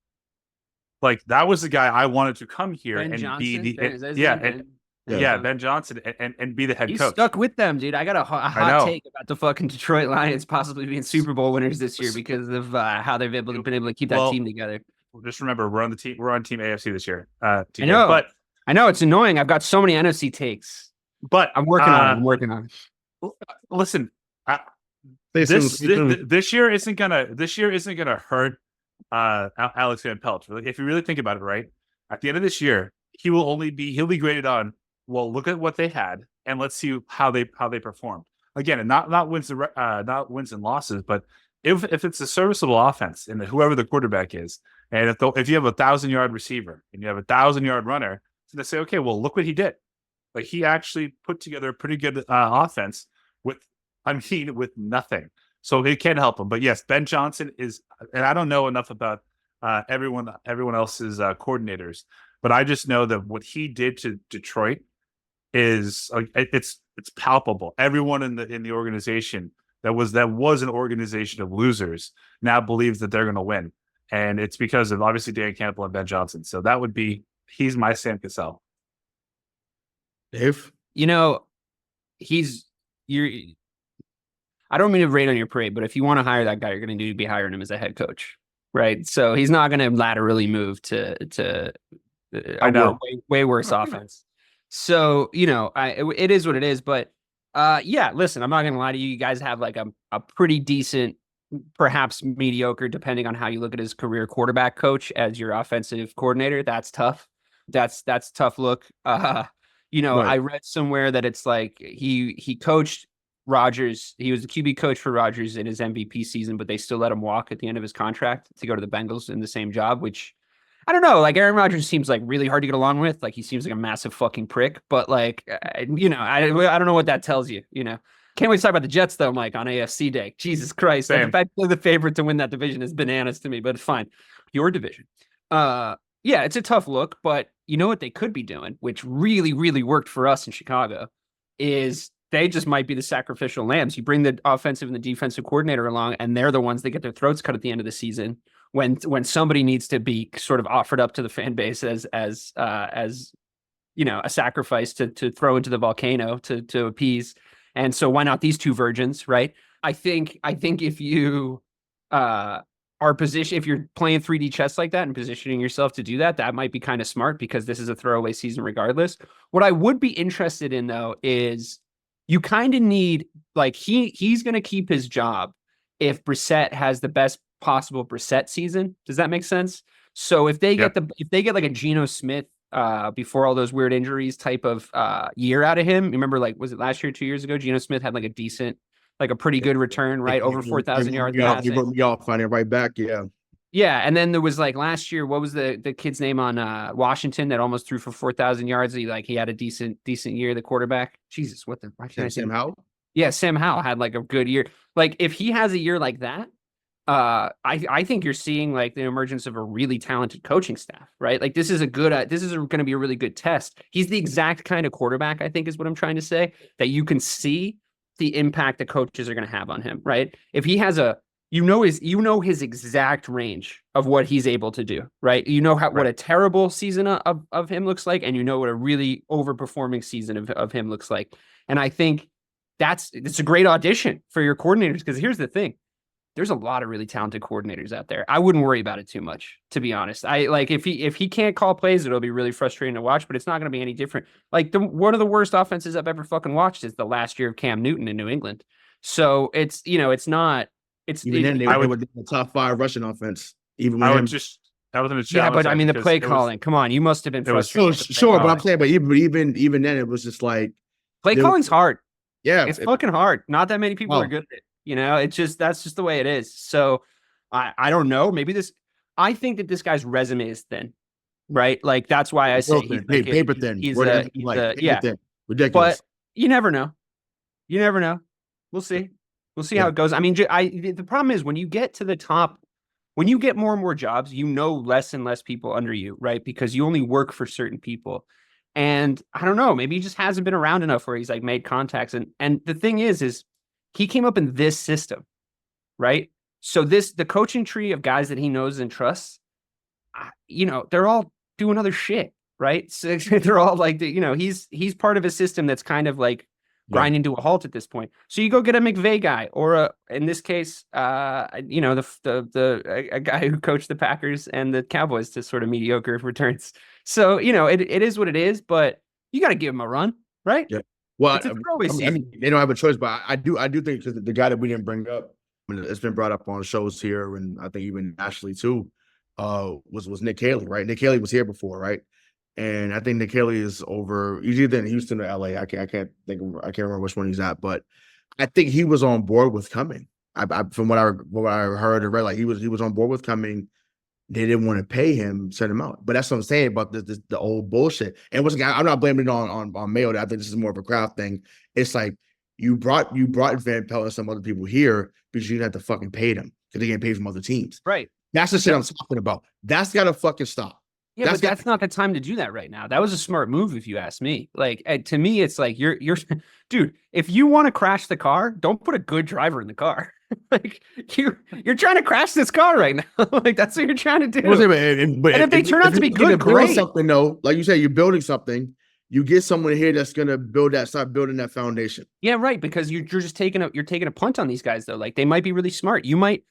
S2: Like that was the guy I wanted to come here
S3: Ben
S2: and
S3: Johnson?
S2: be the Ben Johnson and be the head
S3: He's
S2: coach.
S3: stuck with them, dude. I got a hot take about the fucking Detroit Lions possibly being Super Bowl winners this year because of how they've been able to keep that team together.
S2: Just remember, we're on team AFC this year.
S3: I know, but I know it's annoying. I've got so many NFC takes,
S2: but
S3: I'm working on it.
S2: Listen, this year isn't gonna hurt Alex Van Pelt. If you really think about it, right? At the end of this year, he'll be graded on. Well, look at what they had, and let's see how they performed. Again, and not wins and losses, but if it's a serviceable offense and whoever the quarterback is, and if you have a 1,000-yard receiver and you have a 1,000-yard runner, so they say, okay, well, look what he did. Like he actually put together a pretty good offense with nothing. So it can help him. But yes, Ben Johnson is, and I don't know enough about everyone else's coordinators, but I just know that what he did to Detroit is it's palpable. Everyone in the organization that was an organization of losers now believes that they're going to win, and it's because of obviously Dan Campbell and Ben Johnson. So he's my Sam Cassell.
S1: Dave,
S3: I don't mean to rain on your parade, but if you want to hire that guy, you're going to be hiring him as a head coach, right? So he's not going to laterally move to way worse offense. So it is what it is. But listen, I'm not going to lie to you. You guys have like a pretty decent, perhaps mediocre, depending on how you look at his career, quarterback coach as your offensive coordinator. That's tough. That's a tough look. Right. I read somewhere that it's like he coached Rodgers. He was the QB coach for Rodgers in his MVP season, but they still let him walk at the end of his contract to go to the Bengals in the same job, which I don't know. Like Aaron Rodgers seems like really hard to get along with. Like he seems like a massive fucking prick, but like, I don't know what that tells you, Can't wait to talk about the Jets though, Mike, on AFC Day. Jesus Christ. Like, in fact, the favorite to win that division is bananas to me, but it's fine. Your division. It's a tough look, but you know what they could be doing, which really, really worked for us in Chicago, is they just might be the sacrificial lambs. You bring the offensive and the defensive coordinator along, and they're the ones that get their throats cut at the end of the season when somebody needs to be sort of offered up to the fan base as a sacrifice to throw into the volcano to appease. And so why not these two virgins, right? I think if you if you're playing 3D chess like that and positioning yourself to do that, that might be kind of smart because this is a throwaway season regardless. What I would be interested in though is you kind of need, like, he's going to keep his job if Brissett has the best possible Brissett season. Does that make sense? So if they get like a Geno Smith before all those weird injuries type of year out of him, remember, like, was it last year, 2 years ago? Geno Smith had like a decent, like a pretty good return, right? Over 4,000 yards.
S1: Y'all finding right back. Yeah.
S3: Yeah. And then there was like last year, what was the kid's name on Washington that almost threw for 4,000 yards? He had a decent year, the quarterback. Jesus, what the why can I say
S1: Sam Howell?
S3: Yeah, Sam Howell had like a good year. Like if he has a year like that, I think you're seeing like the emergence of a really talented coaching staff, right? Like this is going to be a really good test. He's the exact kind of quarterback, I think is what I'm trying to say, that you can see the impact the coaches are going to have on him, right? If he has his exact range of what he's able to do, right? What a terrible season of him looks like, and what a really overperforming season of him looks like. And I think it's a great audition for your coordinators, because here's the thing. There's a lot of really talented coordinators out there. I wouldn't worry about it too much, to be honest. If he can't call plays, it'll be really frustrating to watch, but it's not going to be any different. Like one of the worst offenses I've ever fucking watched is the last year of Cam Newton in New England. So it's not.
S1: They would be the top 5 rushing offense. Even when
S2: that was in a challenge.
S3: Yeah, but I mean the play calling. Come on, you must have been frustrated.
S1: Sure, but I'm saying, but even then, it was just like
S3: play calling's hard.
S1: Yeah,
S3: it's fucking hard. Not that many people are good at it. That's just the way it is. So I don't know. Maybe I think that this guy's resume is thin, right? Like that's why I say
S1: paper thin.
S3: He's
S1: thin. Ridiculous.
S3: But you never know. You never know. We'll see. We'll see how it goes. I mean, the problem is when you get to the top, when you get more and more jobs, you know less and less people under you, right? Because you only work for certain people. And I don't know, maybe he just hasn't been around enough where he's like made contacts. And the thing is he came up in this system, right? So the coaching tree of guys that he knows and trusts, they're all doing other shit, right? So they're all like, he's part of a system that's kind of like grinding to a halt at this point. So you go get a McVay guy, or in this case, a guy who coached the Packers and the Cowboys to sort of mediocre returns. So it is what it is, but you got to give him a run, right?
S1: Yeah. Well,
S3: I
S1: mean, they don't have a choice, but I do think because the guy that we didn't bring up, it's been brought up on shows here, and I think even nationally too, was Nick Haley, right? Nick Haley was here before, right? And I think Nick Haley is over. He's either in Houston or LA. I can't remember which one he's at, but I think he was on board with coming. From what I heard and read, like he was on board with coming. They didn't want to pay him, send him out. But that's what I'm saying about the old bullshit. And once again, I'm not blaming it on Mayo. I think this is more of a Kraft thing. It's like you brought Van Pelt and some other people here because you didn't have to fucking pay them because they getting paid from other teams.
S3: Right.
S1: That's the shit I'm talking about. That's got to fucking stop.
S3: Yeah, but that's not the time to do that right now. That was a smart move, if you ask me. Like, to me, it's like you're, dude. If you want to crash the car, don't put a good driver in the car. Like you're trying to crash this car right now. Like that's what you're trying to do.
S1: But
S3: if they turn out to be good, great.
S1: Something though, like you say, you're building something. You get someone here that's gonna start building that foundation.
S3: Yeah, right. Because you're just taking a punt on these guys though. Like they might be really smart. You might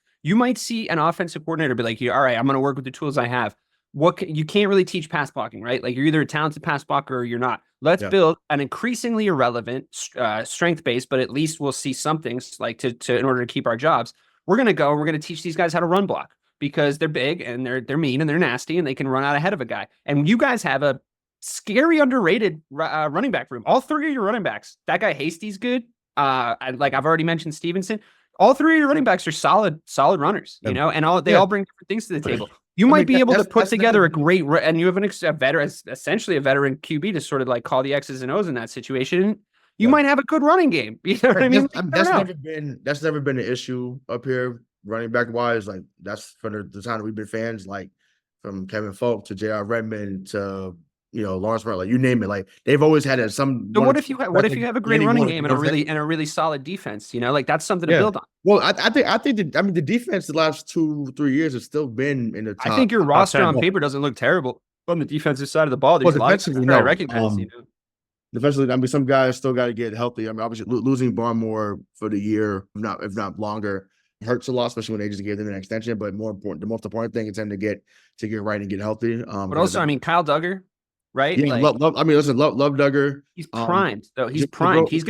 S3: see an offensive coordinator be like, all right, I'm gonna work with the tools I have. You can't really teach pass blocking, right? Like you're either a talented pass blocker or you're not. Let's build an increasingly irrelevant strength-based, but at least we'll see something like to in order to keep our jobs. We're going to teach these guys how to run block because they're big and they're mean and they're nasty and they can run out ahead of a guy. And you guys have a scary underrated running back room. All three of your running backs. That guy Hasty's good. I've already mentioned Stevenson. All three of your running backs are solid runners, and they all bring different things to the table. You might be able to put together a great, and you have a veteran, essentially a veteran QB to sort of like call the X's and O's in that situation. You might have a good running game. You know what I mean?
S1: That's never been an issue up here, running back wise. Like that's from the time that we've been fans, like from Kevin Falk to J.R. Redmond to Lawrence Brown, like you name it. Like they've always had some.
S3: So what if you have a great running game and a really solid defense? Like that's something to build on.
S1: Well, I think the defense the last 2-3 years has still been in the top.
S3: I think your roster on paper doesn't look terrible on the defensive side of the ball. There's a lot of I recognize.
S1: Defensively, some guys still got to get healthy. Obviously losing Barmore for the year, if not longer, hurts a lot, especially when they just gave them an extension. But the most important thing is them to get right and get healthy.
S3: But also, Kyle Duggar. Right?
S1: Yeah, love Duggar.
S3: He's primed, though. He's primed. He's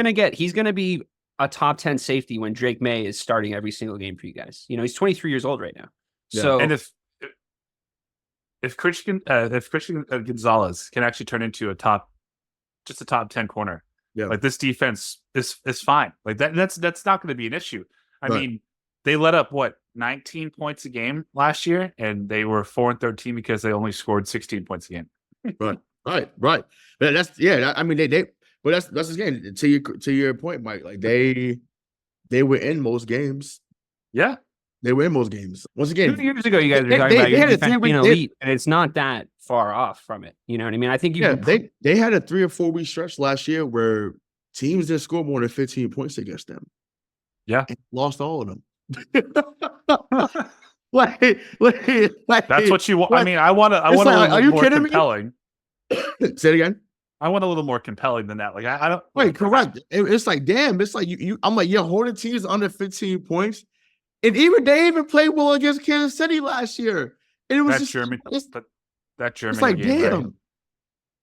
S3: gonna be a top 10 safety when Drake Maye is starting every single game for you guys. He's 23 years old right now. Yeah. So
S2: and if Christian Gonzalez can actually turn into a top 10 corner, like this defense is fine. Like that's not going to be an issue. I mean, they let up 19 points a game last year, and they were 4-13 because they only scored 16 points a game.
S1: Right. But that's but that's again to your point, Mike. Like they were in most games.
S2: Yeah,
S1: they were in most games. Once again,
S3: 2 years ago, you guys were talking about your defense being elite, and it's not that far off from it. You know what I mean? I think
S1: they had a 3 or 4 week stretch last year where teams didn't score more than 15 points against them.
S2: Yeah,
S1: and lost all of them.
S2: That's what you want. I want a little more compelling.
S1: Say it again.
S2: I want a little more compelling than that. Like I don't.
S1: Wait, correct. It's like damn. It's like you. I'm like you're holding teams under 15 points, and they even played well against Kansas City last year. And it was that German.
S2: That German.
S1: It's like
S2: game,
S1: damn.
S2: Right?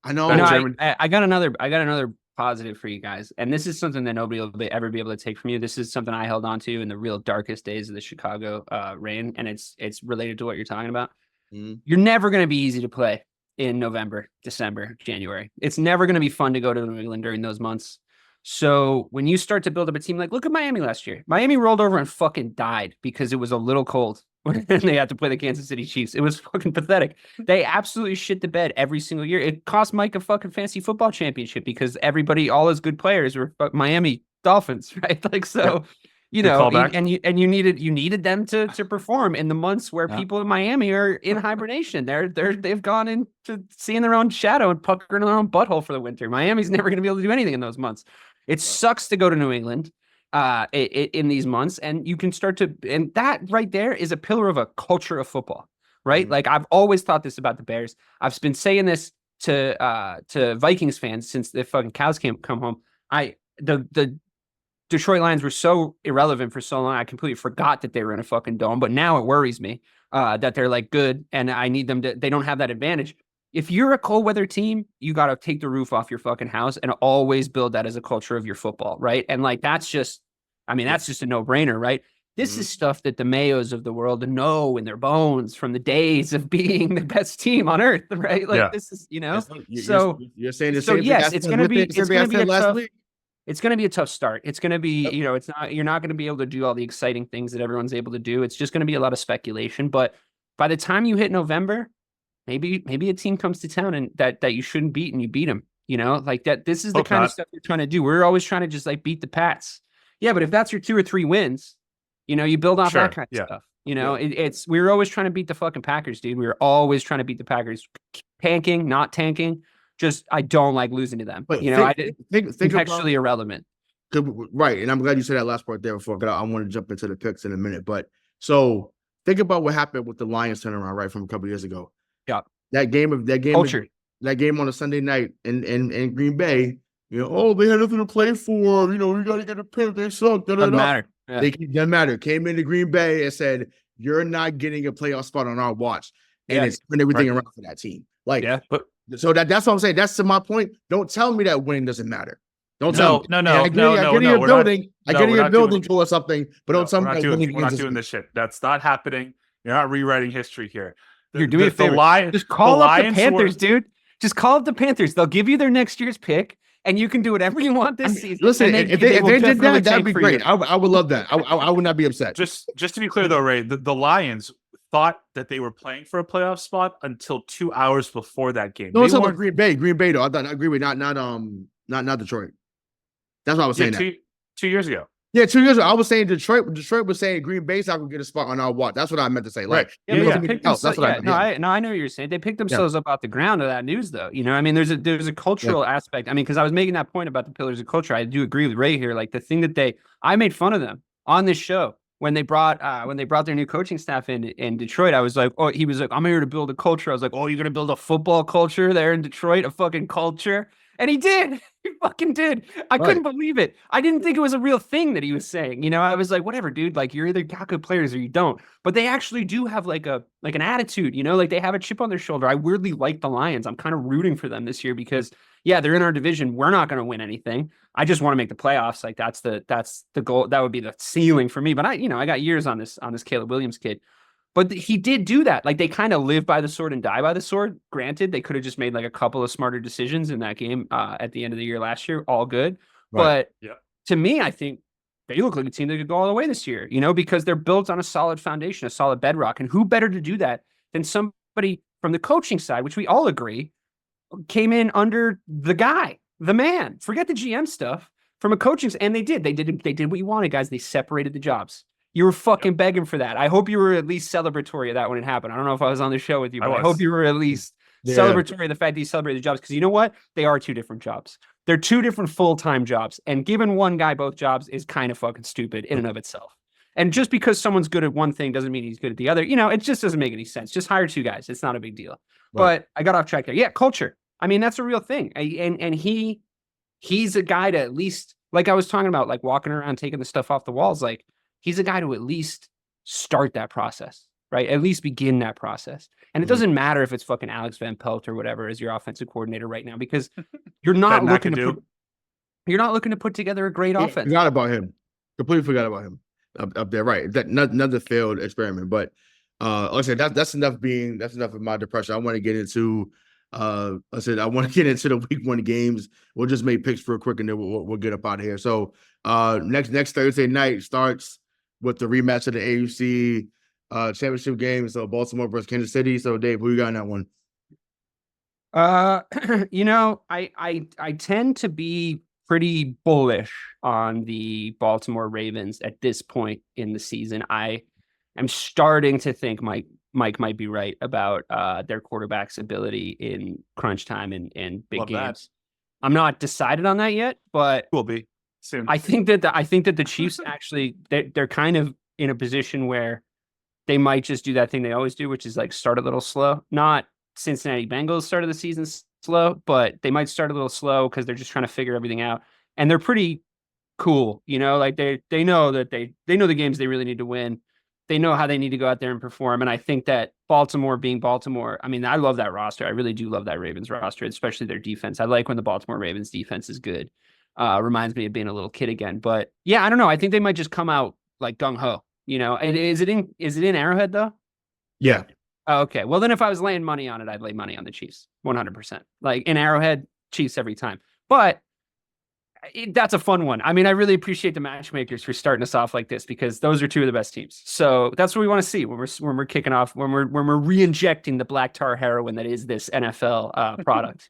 S3: I know. I got another positive for you guys, and this is something that nobody will ever be able to take from you. This is something I held on to in the real darkest days of the Chicago reign, and it's related to what you're talking about. You're never going to be easy to play in November, December, January. It's never going to be fun to go to New England during those months. So when you start to build up a team, like look at Miami last year. Miami rolled over and fucking died because it was a little cold when they had to play the Kansas City Chiefs. It was fucking pathetic. They absolutely shit the bed every single year. It cost Mike a fucking fantasy football championship because all his good players were Miami Dolphins, right? Like, so, you
S2: Good
S3: know,
S2: callback.
S3: and you needed them to perform in the months where people in Miami are in hibernation. They've gone into seeing their own shadow and puckering their own butthole for the winter. Miami's never going to be able to do anything in those months. It sucks to go to New England in these months, and you can start to, and that right there is a pillar of a culture of football, right? Like, I've always thought this about the Bears. I've been saying this to Vikings fans since the fucking cows can't come home. The Detroit Lions were so irrelevant for so long, I completely forgot that they were in a fucking dome. But now it worries me that they're like good, and I need them to. They don't have that advantage. If you're a cold weather team, you got to take the roof off your fucking house and always build that as a culture of your football, right? And like that's just a no brainer, right? This is stuff that the Mayos of the world know in their bones from the days of being the best team on earth, right? Like this is, so
S1: you're saying the
S3: so
S1: same
S3: yes,
S1: thing.
S3: it's going to be a tough.
S1: Week.
S3: It's going to be a tough start. It's going to be, you're not going to be able to do all the exciting things that everyone's able to do. It's just going to be a lot of speculation. But by the time you hit November, maybe a team comes to town and that you shouldn't beat and you beat them. Like that. This is the kind of stuff you're trying to do. We're always trying to just like beat the Pats. Yeah, but if that's your 2 or 3 wins, you build off that kind of stuff. We were always trying to beat the fucking Packers, dude. We were always trying to beat the Packers. Tanking, not tanking. Just I don't like losing to them. But think contextually irrelevant.
S1: Right, and I'm glad you said that last part there before. Cause I want to jump into the picks in a minute. But so think about what happened with the Lions turnaround right from a couple of years ago.
S3: Yeah,
S1: that game on a Sunday night in Green Bay. They had nothing to play for. We got to get a pick. They suck.
S3: Doesn't matter. Yeah.
S1: Doesn't matter. Came into Green Bay and said, "You're not getting a playoff spot on our watch," and it's turned everything around for that team. So that's what I'm saying. That's to my point. Don't tell me that winning doesn't matter. Don't tell me.
S2: No. I get in your building for something, but don't tell me that winning. We're not doing this shit. That's not happening. You're not rewriting history here.
S3: You're doing a favor. Just call up the Panthers, dude. Just call up the Panthers. They'll give you their next year's pick. And you can do whatever you want this season.
S1: Listen, if they did that, that'd be great. I would love that. I would not be upset.
S2: Just to be clear, though, Ray, the Lions thought that they were playing for a playoff spot until 2 hours before that game.
S1: No, it's about Green Bay. Green Bay, though. I thought Green Bay, not Detroit. That's what I was saying.
S2: 2 years ago.
S1: Yeah, 2 years ago. I was saying Detroit was saying Green Bay's not gonna get a spot on our watch. That's what I meant to say. Like,
S3: I know what you're saying. They picked themselves up off the ground of that news, though. There's a cultural aspect. Because I was making that point about the pillars of culture. I do agree with Ray here. Like the thing that I made fun of them on this show when they brought their new coaching staff in Detroit. I was like, he was like, I'm here to build a culture. I was like, you're gonna build a football culture there in Detroit, a fucking culture. And he did. He fucking did. I couldn't believe it. I didn't think it was a real thing that he was saying. I was like, whatever, dude. Like, you're either got good players or you don't. But they actually do have like an attitude, like they have a chip on their shoulder. I weirdly like the Lions. I'm kind of rooting for them this year because, they're in our division. We're not going to win anything. I just want to make the playoffs. Like that's the goal. That would be the ceiling for me. But I got years on this Caleb Williams kid. But he did do that. Like they kind of live by the sword and die by the sword. Granted, they could have just made like a couple of smarter decisions in that game at the end of the year last year. All good. Right. But to me, I think they look like a team that could go all the way this year, because they're built on a solid foundation, a solid bedrock. And who better to do that than somebody from the coaching side, which we all agree came in under the guy, the man. Forget the GM stuff from a coaching. And they did what you wanted, guys. They separated the jobs. You were fucking begging for that. I hope you were at least celebratory of that when it happened. I don't know if I was on the show with you, but I hope you were at least celebratory of the fact that you celebrated the jobs. Because you know what? They are 2 different jobs. They're 2 different full-time jobs. And giving one guy both jobs is kind of fucking stupid in and of itself. And just because someone's good at one thing doesn't mean he's good at the other. It just doesn't make any sense. Just hire 2 guys. It's not a big deal. Right. But I got off track there. Yeah, culture. That's a real thing. And he's a guy to at least, like I was talking about, like walking around, taking the stuff off the walls, like, he's a guy to at least start that process, right? At least begin that process. And it doesn't matter if it's fucking Alex Van Pelt or whatever as your offensive coordinator right now, because you're not looking to put together a great offense.
S1: Forgot about him. Completely forgot about him up there. Right. That another failed experiment. But like I said, that's enough of my depression. I want to get into I want to get into the week 1 games. We'll just make picks real quick and then we'll get up out of here. So next Thursday night starts with the rematch of the AFC championship game. So Baltimore versus Kansas City. So Dave, who you got in that one?
S3: I tend to be pretty bullish on the Baltimore Ravens at this point in the season. I am starting to think Mike might be right about their quarterback's ability in crunch time and big games. I'm not decided on that yet, but
S2: will be soon.
S3: I think that the Chiefs actually they're kind of in a position where they might just do that thing they always do, which is like start a little slow. Not Cincinnati Bengals started the season slow, but they might start a little slow because they're just trying to figure everything out. And they're pretty cool, like they know that they know the games they really need to win. They know how they need to go out there and perform. And I think that Baltimore being Baltimore, I mean, I love that roster. I really do love that Ravens roster, especially their defense. I like when the Baltimore Ravens defense is good. Reminds me of being a little kid again. But yeah, I don't know. I think they might just come out like gung ho, And is it in Arrowhead though?
S1: Yeah.
S3: Oh, okay. Well, then if I was laying money on it, I'd lay money on the Chiefs 100%. Like in Arrowhead, Chiefs every time. But that's a fun one. I mean, I really appreciate the matchmakers for starting us off like this because those are two of the best teams. So that's what we want to see when we're kicking off, when we're re-injecting the black tar heroin that is this NFL product.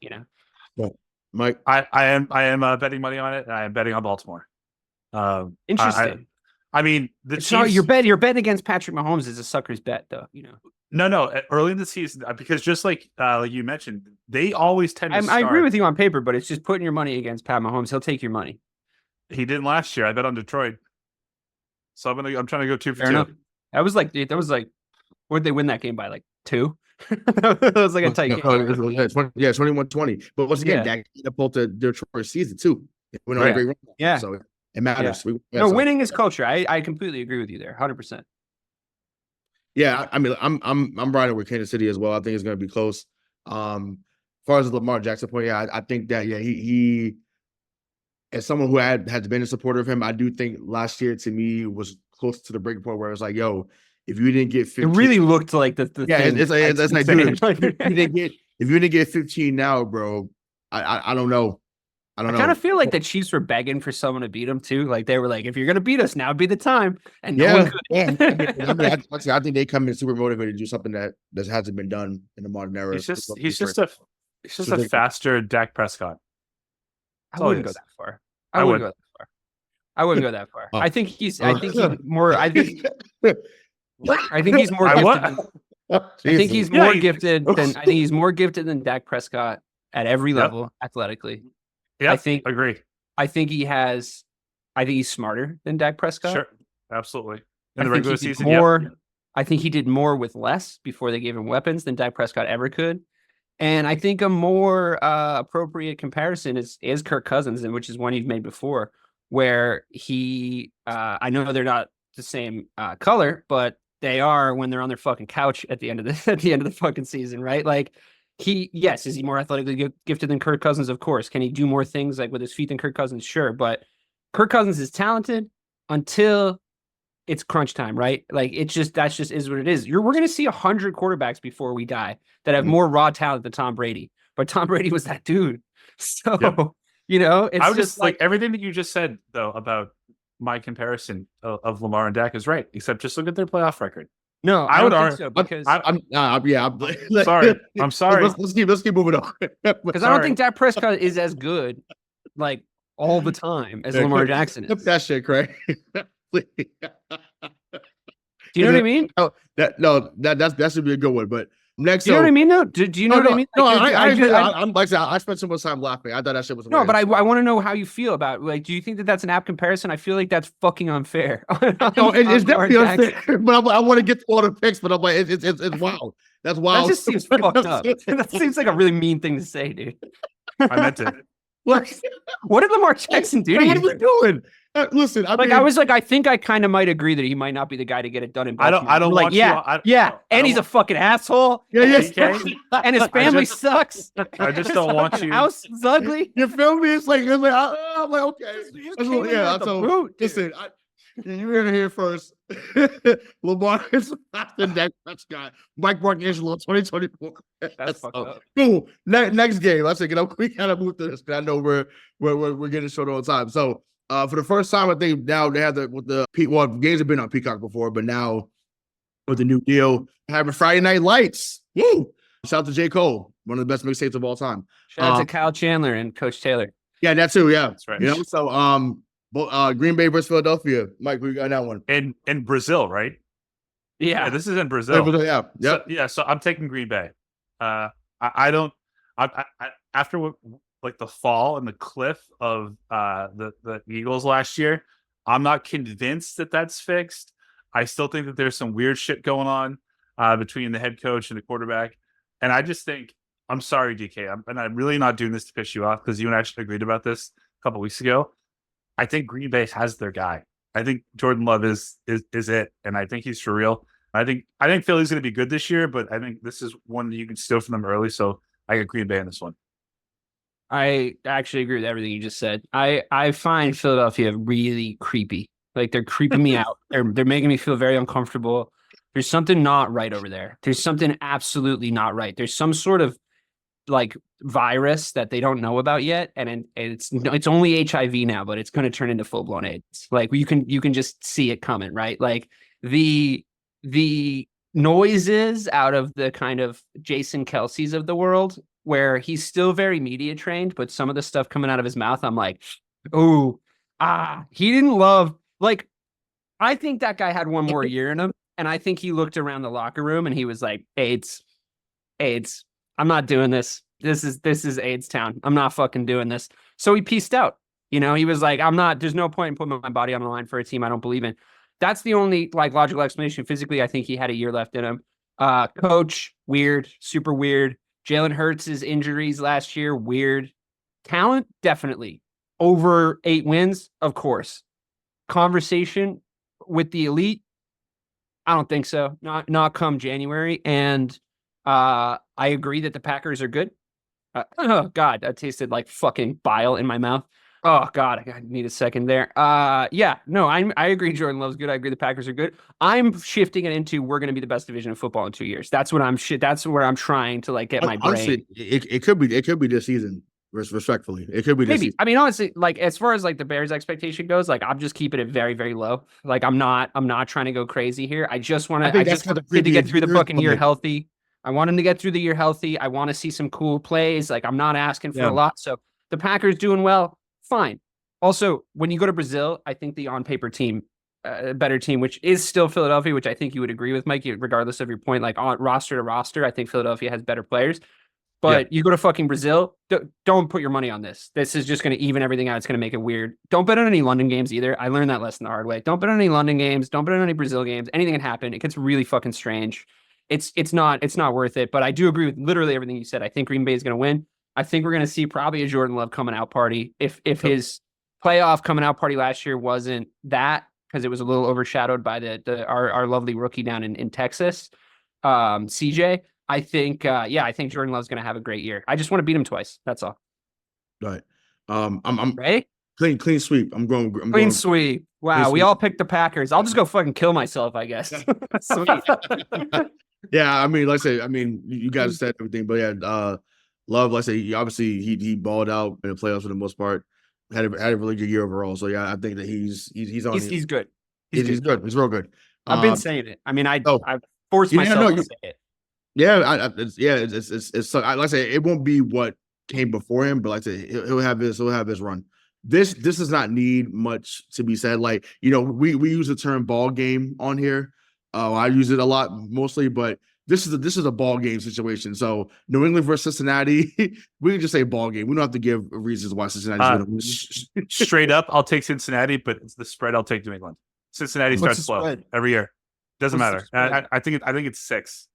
S1: Well, Mike,
S2: I am betting money on it. And I am betting on Baltimore.
S3: Interesting.
S2: I mean, the
S3: Chiefs.
S2: Chiefs.
S3: Your bet against Patrick Mahomes is a sucker's bet, though.
S2: No. Early in the season, because just like you mentioned, they always tend to.
S3: I agree with you on paper, but it's just putting your money against Pat Mahomes. He'll take your money.
S2: He didn't last year. I bet on Detroit, so I'm trying to go 2 for 2.
S3: Enough. That was like, what did they win that game by? Like 2? That was like a tight game.
S1: Yeah, 21-20. But once again, that catapulted their Detroit season too. It went on a great run.
S3: Yeah,
S1: so it matters.
S3: Yeah. Winning is culture. I completely agree with you there, 100%.
S1: Yeah, I mean, I'm riding with Kansas City as well. I think it's going to be close. As far as the Lamar Jackson point, I think that he as someone who has been a supporter of him, I do think last year to me was close to the breaking point where it's like, yo, if you didn't get 15,
S3: it really looked like the
S1: yeah,
S3: thing.
S1: it's like, dude, if you didn't get 15 now, bro, I don't know. I kind
S3: of feel like the Chiefs were begging for someone to beat them too. Like they were like, if you're gonna beat us, now would be the time. And no one could.
S1: I think they come in super motivated to do something that hasn't been done in the modern era.
S2: He's just a faster Dak Prescott.
S3: I wouldn't go that far. I wouldn't go that far.
S1: Oh.
S3: I think he's more. I think he's more gifted. I think he's more gifted than. I think he's more gifted than Dak Prescott at every level athletically.
S2: Yeah, agree.
S3: I think he's smarter than Dak Prescott.
S2: Sure, absolutely. In the regular season,
S3: I think he did more with less before they gave him weapons than Dak Prescott ever could. And I think a more appropriate comparison is Kirk Cousins, and which is one he's made before, where he I know they're not the same color, but they are when they're on their fucking couch at the end of the fucking season, right? Like is he more athletically gifted than Kirk Cousins? Of course. Can he do more things like with his feet than Kirk Cousins? Sure. But Kirk Cousins is talented until it's crunch time, right? Like that's just is what it is. We're going to see 100 quarterbacks before we die that have more raw talent than Tom Brady, but Tom Brady was that dude. So, it's
S2: I would just like everything that you just said though about my comparison of Lamar and Dak is right, except just look at their playoff record.
S3: No, I would argue so because
S2: I'm sorry. I'm sorry.
S1: Let's keep moving on.
S3: Because I don't think Dak Prescott is as good, like all the time, as Lamar Jackson is.
S1: That shit, Craig.
S3: Do you know what I mean?
S1: That should be a good one. But next,
S3: do you know what I mean? Though, do you know what I mean?
S1: No, I spent so much time laughing. I thought that shit was
S3: no, but I want to know how you feel about it. Like, do you think that that's an apt comparison? I feel like that's fucking unfair.
S1: No, it's definitely unfair. But I want to get to all the picks. But I'm like, it's wild. That's wild.
S3: That just seems fucked up. That seems like a really mean thing to say, dude.
S2: I meant it.
S3: What did Lamar Jackson do?
S1: What are we doing? Listen,
S3: I was like, I think I kind of might agree that he might not be the guy to get it done in Baltimore.
S2: I don't
S3: like,
S2: want
S3: and he's a fucking asshole.
S1: Yeah,
S3: and his family sucks.
S2: I just don't want you.
S3: House is ugly.
S1: You feel me? I'm like, okay. Listen, you heard it here first. Lamar is faster than Dak Prescott. Mike Marcangelo, 2024.
S3: That's fucked up.
S1: Cool. Next game. Let's we gotta move to this because I know we're getting short on time. So for the first time, I think now they have games have been on Peacock before, but now with the new deal, having Friday Night Lights. Woo! Shout out to J. Cole, one of the best mixtapes of all time.
S3: Shout out to Kyle Chandler and Coach Taylor.
S1: Yeah, that too. Yeah,
S2: That's right.
S1: You know, so Green Bay versus Philadelphia. Mike, we got that one.
S2: In Brazil, right?
S3: Yeah,
S2: this is in Brazil.
S1: Yeah, yep.
S2: So I'm taking Green Bay. I don't. After like the fall and the cliff of the Eagles last year, I'm not convinced that that's fixed. I still think that there's some weird shit going on between the head coach and the quarterback, and I just think I'm sorry, DK, I'm really not doing this to piss you off because you and I actually agreed about this a couple weeks ago. I think Green Bay has their guy. I think Jordan Love is it, and I think he's for real. I think Philly's going to be good this year, but I think this is one that you can steal from them early. So I get Green Bay in this one.
S3: I actually agree with everything you just said. I find Philadelphia really creepy. Like they're creeping me out. They're making me feel very uncomfortable. There's something not right over there. There's something absolutely not right. There's some sort of like virus that they don't know about yet, and it's only HIV now, but it's going to turn into full blown AIDS. Like you can just see it coming, right? Like the noises out of the kind of Jason Kelsey's of the world, where he's still very media trained, but some of the stuff coming out of his mouth, I'm like, he didn't love. Like, I think that guy had one more year in him, and I think he looked around the locker room and he was like, AIDS. I'm not doing this. This is AIDS town. I'm not fucking doing this. So he pieced out. You know, he was like, there's no point in putting my body on the line for a team I don't believe in. That's the only like logical explanation. Physically, I think he had a year left in him. Coach, weird, super weird. Jalen Hurts' injuries last year, weird. Talent, definitely. Over 8 wins, of course. Conversation with the elite, I don't think so. Not come January. And I agree that the Packers are good. Oh, God, that tasted like fucking bile in my mouth. Oh, God, I need a second there. Yeah, no, I agree Jordan Love's good. I agree the Packers are good. I'm shifting it into we're going to be the best division of football in 2 years. That's where I'm trying to like get my brain.
S1: Honestly, it could be this season. Respectfully, it could be this season.
S3: I mean, honestly, like as far as like the Bears' expectation goes, like I'm just keeping it very, very low. Like I'm not trying to go crazy here. I just want to. I just need to get through the fucking year healthy. I want him to get through the year healthy. I want to see some cool plays. Like I'm not asking for a lot. So the Packers doing well, fine. Also, when you go to Brazil, I think the on-paper team, better team, which is still Philadelphia, which I think you would agree with, Mike, regardless of your point. Like on roster to roster, I think Philadelphia has better players. But you go to fucking Brazil, don't put your money on this. This is just going to even everything out. It's going to make it weird. Don't bet on any London games either. I learned that lesson the hard way. Don't bet on any London games. Don't bet on any Brazil games. Anything can happen. It gets really fucking strange. It's not worth it. But I do agree with literally everything you said. I think Green Bay is going to win. I think we're going to see probably a Jordan Love coming out party. If his playoff coming out party last year wasn't that, because it was a little overshadowed by our lovely rookie down in Texas, CJ. I think Jordan Love's going to have a great year. I just want to beat him twice. That's all.
S1: Right. I'm
S3: right.
S1: Clean sweep. I'm going
S3: clean sweep. Wow. We all picked the Packers. I'll just go fucking kill myself, I guess.
S1: Yeah. I mean, like I said, you guys said everything, but yeah, Love, like I say, obviously he balled out in the playoffs for the most part. Had a really good year overall. So yeah, I think that he's on.
S3: He's good.
S1: He's good. He's real good.
S3: I've been saying it. I mean, I've forced myself to say it.
S1: Yeah, it's like I say, it won't be what came before him, but like I say, he'll have his run. This does not need much to be said. Like, you know, we use the term ball game on here. I use it a lot mostly, but this is a ball game situation. So New England versus Cincinnati, we can just say ball game. We don't have to give reasons why Cincinnati's going to win.
S2: Straight up, I'll take Cincinnati, but it's the spread. I'll take New England. Cincinnati starts slow every year. Doesn't matter. I think it's 6.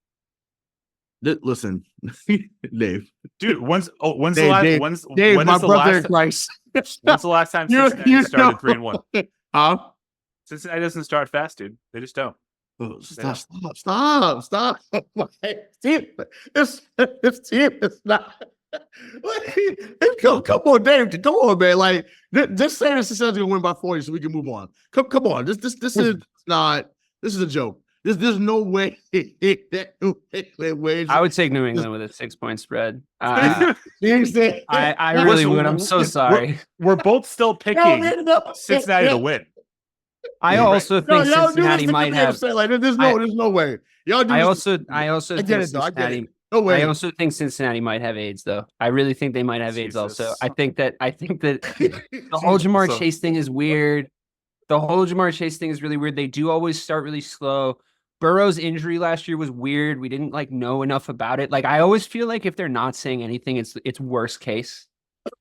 S1: Listen, Dave.
S2: Dude, when's
S1: Dave,
S2: the last
S1: Dave,
S2: when's
S1: my
S2: the
S1: brother
S2: last
S1: Christ.
S2: When's the last time Cincinnati started 3-1?
S1: Huh?
S2: Cincinnati doesn't start fast, dude. They just don't.
S1: Oh, stop. It's not. Come on, Dave. Come on, man. Like, just say this is going to win by 40 so we can move on. Come on. This is not. This is a joke. There's no way.
S3: I would take New England with a 6-point spread. I really would. I'm so sorry.
S2: We're both still picking Cincinnati to win.
S3: I also think Cincinnati might have.
S1: Like, there's no way. Y'all do.
S3: I also think Cincinnati
S1: No way.
S3: I also think Cincinnati might have AIDS, though. I really think they might have AIDS also. I think that the whole Jamar Chase thing is weird. The whole Jamar Chase thing is really weird. They do always start really slow. Burrow's injury last year was weird. We didn't know enough about it. Like, I always feel like if they're not saying anything, it's worst case.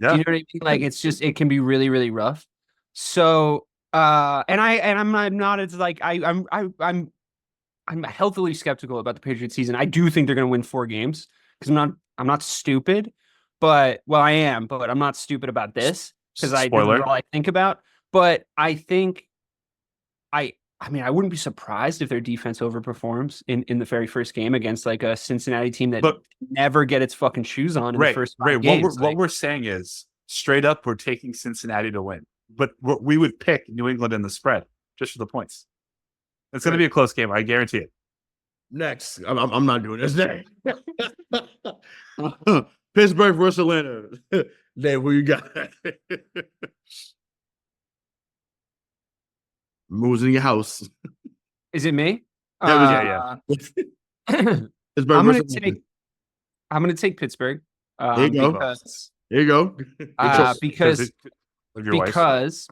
S2: Yeah.
S3: Do you know what I mean? Like, it's just, it can be really, really rough. So, I'm not as like, I'm healthily skeptical about the Patriots season. I do think they're going to win 4 games because I'm not stupid, but I am, but I'm not stupid about this because this is all I think about. But I think I mean, I wouldn't be surprised if their defense overperforms in the very first game against like a Cincinnati team that never get its fucking shoes on in the first 5 games.
S2: What we're saying is straight up, we're taking Cincinnati to win, but we would pick New England in the spread just for the points. It's going to be a close game. I guarantee it.
S1: Next, I'm not doing this. Pittsburgh versus Atlanta. Dave, who you got? Moves in your house.
S3: Is it me?
S2: Yeah.
S3: I'm gonna take Pittsburgh.
S1: There you go.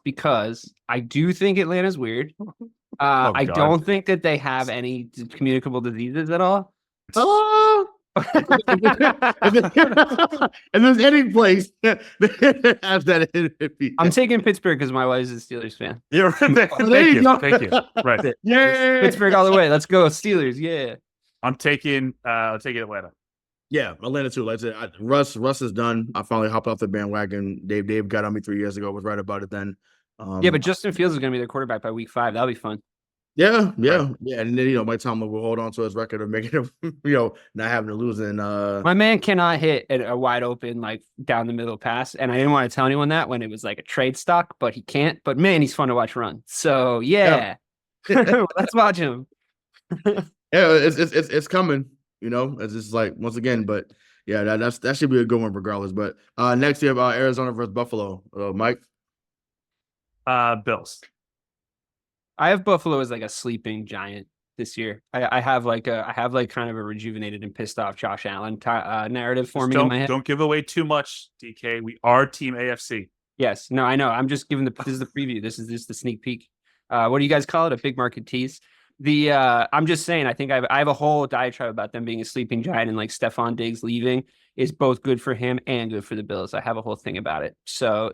S3: Because I do think Atlanta's weird. I don't think that they have any communicable diseases at all.
S1: Hello. And there's any place that has that.
S3: I'm taking Pittsburgh because my wife is a Steelers fan.
S2: Yeah, thank you. Right.
S1: Yeah.
S3: Pittsburgh all the way. Let's go Steelers. Yeah.
S2: I'll take Atlanta.
S1: Yeah, Atlanta too. Like I said, Russ is done. I finally hopped off the bandwagon. Dave got on me 3 years ago. Was right about it then.
S3: Yeah, but Justin Fields is going to be their quarterback by week 5. That'll be fun.
S1: Yeah. And then Mike Tomlin will hold on to his record of making him, not having to lose. And
S3: my man cannot hit a wide open like down the middle pass, and I didn't want to tell anyone that when it was like a trade stock, but he can't. But man, he's fun to watch run. So yeah. Let's watch him.
S1: Yeah, it's coming. It's just like once again, but yeah, that should be a good one regardless. But next year, Arizona versus Buffalo. Mike,
S2: Bills.
S3: I have Buffalo as like a sleeping giant this year. I have kind of a rejuvenated and pissed off Josh Allen narrative forming in my head.
S2: Don't give away too much, DK. We are Team AFC.
S3: Yes, no, I know. I'm just giving this is the preview. This is just the sneak peek. What do you guys call it? A big market tease. I'm just saying. I think I have a whole diatribe about them being a sleeping giant, and like Stephon Diggs leaving is both good for him and good for the Bills. I have a whole thing about it. So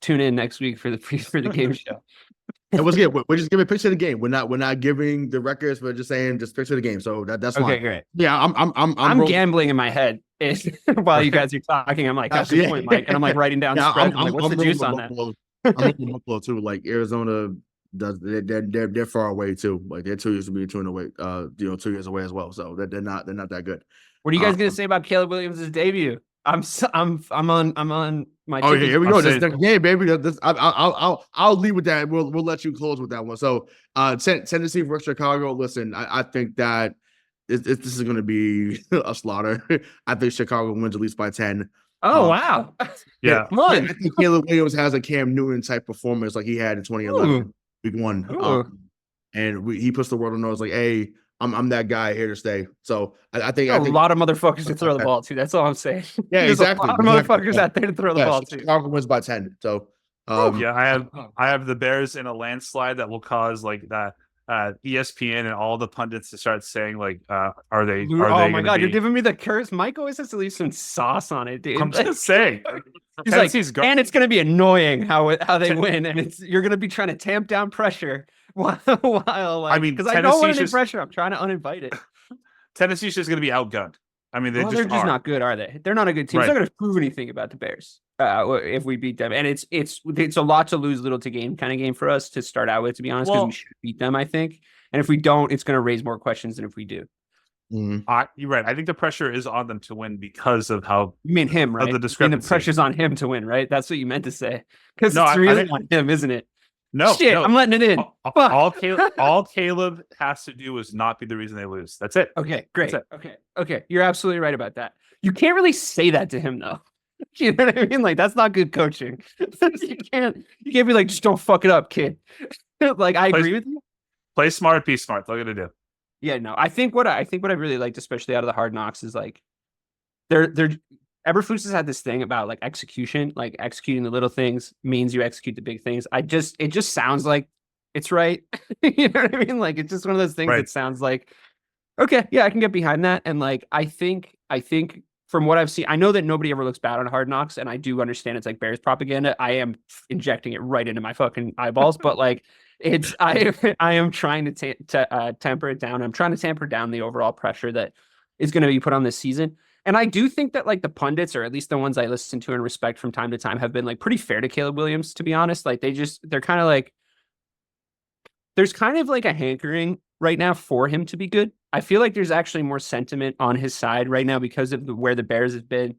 S3: tune in next week for the game show.
S1: And we're just giving a picture of the game. We're not giving the records. We're just saying picture of the game. So that's
S3: okay.
S1: Fine.
S3: Great.
S1: Yeah, I'm
S3: gambling in my head while you guys are talking. I'm like, that's the point, Mike, and I'm like writing down spreads. I'm like, what's the juice on that?
S1: I'm Buffalo too. Like Arizona they're far away too. Like they're 2 years to be 2 away. 2 years away as well. So they're not that good.
S3: What are you guys gonna say about Caleb Williams' debut? I'm on my.
S1: Oh yeah, here we go. Yeah, baby. I'll leave with that. We'll let you close with that one. So, Tennessee versus Chicago. Listen, I think that this is going to be a slaughter. I think Chicago wins at least by 10.
S3: Oh wow!
S2: Yeah,
S1: I think Caleb Williams has a Cam Newton type performance like he had in 2011, week 1. And he puts the world on nose like, hey. I'm that guy here to stay. So I think
S3: a lot of motherfuckers to throw the ball to. That's all I'm saying.
S1: Yeah, exactly.
S3: A lot of motherfuckers out there to throw the ball to.
S1: Chicago wins by 10. So
S2: I have the Bears in a landslide that will cause like that ESPN and all the pundits to start saying like, are they?
S3: Oh my god, you're giving me the curse. Mike always has to leave some sauce on it, dude.
S2: I'm just saying.
S3: He's like, and it's gonna be annoying how they win, and you're gonna be trying to tamp down pressure. While
S2: I mean,
S3: because I don't want any pressure. I'm trying to uninvite it.
S2: Tennessee's just going to be outgunned. I mean, they're just
S3: not good, are they? They're not a good team. Right. They're not going to prove anything about the Bears if we beat them. And it's a lot to lose, little to gain kind of game for us to start out with, to be honest, because we should beat them, I think. And if we don't, it's going to raise more questions than if we do.
S1: Mm-hmm.
S2: You're right. I think the pressure is on them to win because of how
S3: you mean him, right?
S2: The discrepancy.
S3: The pressure's on him to win, right? That's what you meant to say. Because it's really on him, isn't it?
S2: No,
S3: shit, I'm letting it in.
S2: All Caleb has to do is not be the reason they lose. That's it.
S3: Okay, great. Okay. You're absolutely right about that. You can't really say that to him though. You know what I mean? Like that's not good coaching. You can't be like, just don't fuck it up, kid. Like I agree with you.
S2: Play smart, be smart. That's all you gotta do.
S3: Yeah, no. I think what I really liked, especially out of the Hard Knocks, is like Eberflus has had this thing about like execution, like executing the little things means you execute the big things. It just sounds like it's right. You know what I mean? Like, it's just one of those things that sounds like, okay, yeah, I can get behind that. And like, I think from what I've seen, I know that nobody ever looks bad on Hard Knocks, and I do understand it's like Bears propaganda. I am injecting it right into my fucking eyeballs, but like, I am trying to temper it down. I'm trying to tamper down the overall pressure that is going to be put on this season. And I do think that like the pundits, or at least the ones I listen to and respect from time to time, have been like pretty fair to Caleb Williams, to be honest. Like they're kind of like, there's kind of like a hankering right now for him to be good. I feel like there's actually more sentiment on his side right now because of where the Bears have been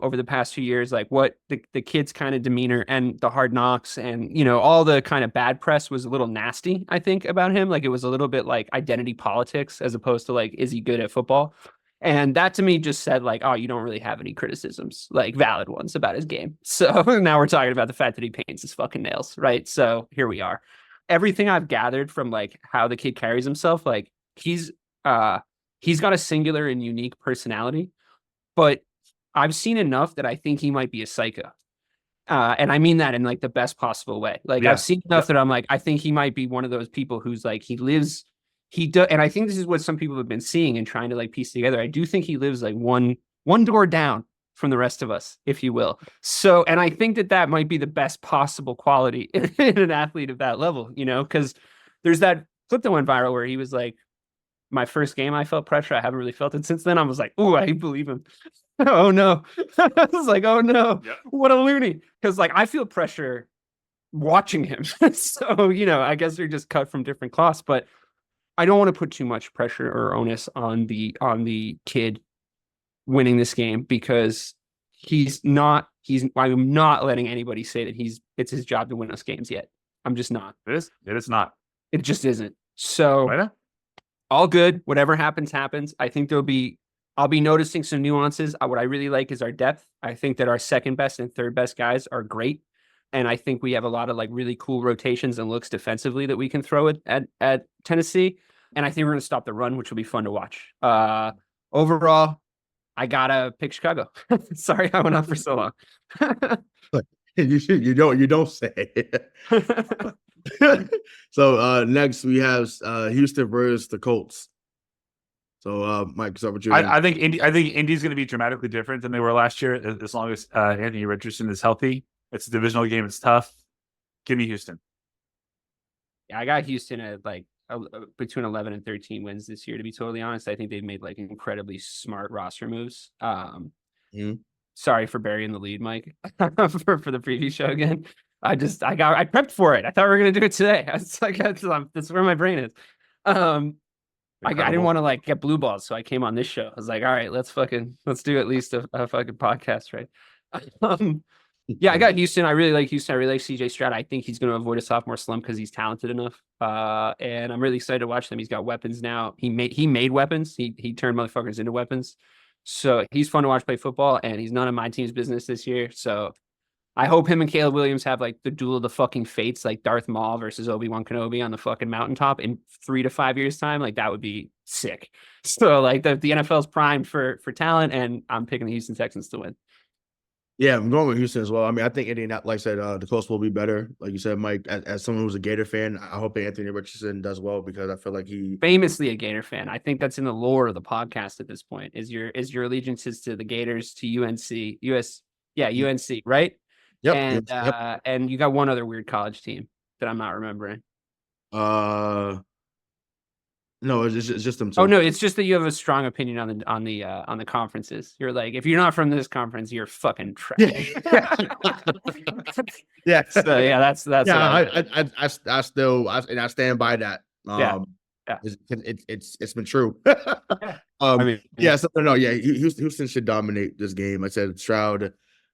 S3: over the past few years, like what the kid's kind of demeanor and the Hard Knocks and, you know, all the kind of bad press was a little nasty, I think, about him. Like it was a little bit like identity politics as opposed to like, is he good at football? And that to me just said like, oh, you don't really have any criticisms, like valid ones about his game. So now we're talking about the fact that he paints his fucking nails, right? So here we are. Everything I've gathered from like how the kid carries himself, like he's got a singular and unique personality, but I've seen enough that I think he might be a psycho. And I mean that in like the best possible way. Like I've seen enough that I'm like, I think he might be one of those people who's like, and I think this is what some people have been seeing and trying to like piece together. I do think he lives like one door down from the rest of us, if you will. So, and I think that might be the best possible quality in an athlete of that level, you know, because there's that clip that went viral where he was like, my first game, I felt pressure. I haven't really felt it since then. I was like, oh, I believe him. Oh no. I was like, oh no, what a loony. Because like, I feel pressure watching him. So, you know, I guess they're just cut from different cloths, but I don't want to put too much pressure or onus on the kid winning this game because I'm not letting anybody say that it's his job to win us games yet. I'm just not.
S2: It is not.
S3: It just isn't. So all good. Whatever happens, happens. I think I'll be noticing some nuances. What I really like is our depth. I think that our second best and third best guys are great. And I think we have a lot of like really cool rotations and looks defensively that we can throw at Tennessee. And I think we're going to stop the run, which will be fun to watch. Overall, I gotta pick Chicago. Sorry, I went on for so long.
S1: You don't say. So next we have Houston versus the Colts. So Mike, start with you.
S2: I think Indy's going to be dramatically different than they were last year, as long as Anthony Richardson is healthy. It's a divisional game. It's tough. Give me Houston.
S3: Yeah, I got Houston at like between 11 and 13 wins this year, to be totally honest. I think they've made like incredibly smart roster moves. Sorry for burying the lead, Mike, for the preview show again. I prepped for it. I thought we were going to do it today. That's where my brain is. I didn't want to like get blue balls, so I came on this show. I was like, all right, let's do at least a fucking podcast, right? Yeah, I got Houston. I really like Houston. I really like CJ Stroud. I think he's going to avoid a sophomore slump because he's talented enough. And I'm really excited to watch them. He's got weapons now. He made weapons. He turned motherfuckers into weapons. So he's fun to watch play football, and he's none of my team's business this year. So I hope him and Caleb Williams have like the duel of the fucking fates, like Darth Maul versus Obi-Wan Kenobi on the fucking mountaintop in 3 to 5 years time. Like that would be sick. So like the NFL's primed for talent, and I'm picking the Houston Texans to win.
S1: Yeah, I'm going with Houston as well. I mean, I think Indianapolis, like I said, the Colts will be better. Like you said, Mike, as someone who's a Gator fan, I hope Anthony Richardson does well because I feel like he
S3: famously a Gator fan. I think that's in the lore of the podcast at this point. Is your allegiances to the Gators, to UNC, UNC, right?
S1: Yep.
S3: And you got one other weird college team that I'm not remembering.
S1: No, it's just them two.
S3: Oh no, it's just that you have a strong opinion on the conferences. You're like, if you're not from this conference, you're fucking trash.
S1: Yeah.
S3: So yeah, that's
S1: I stand by that.
S3: Yeah.
S1: It's been true.
S3: I mean,
S1: Houston should dominate this game. I said Stroud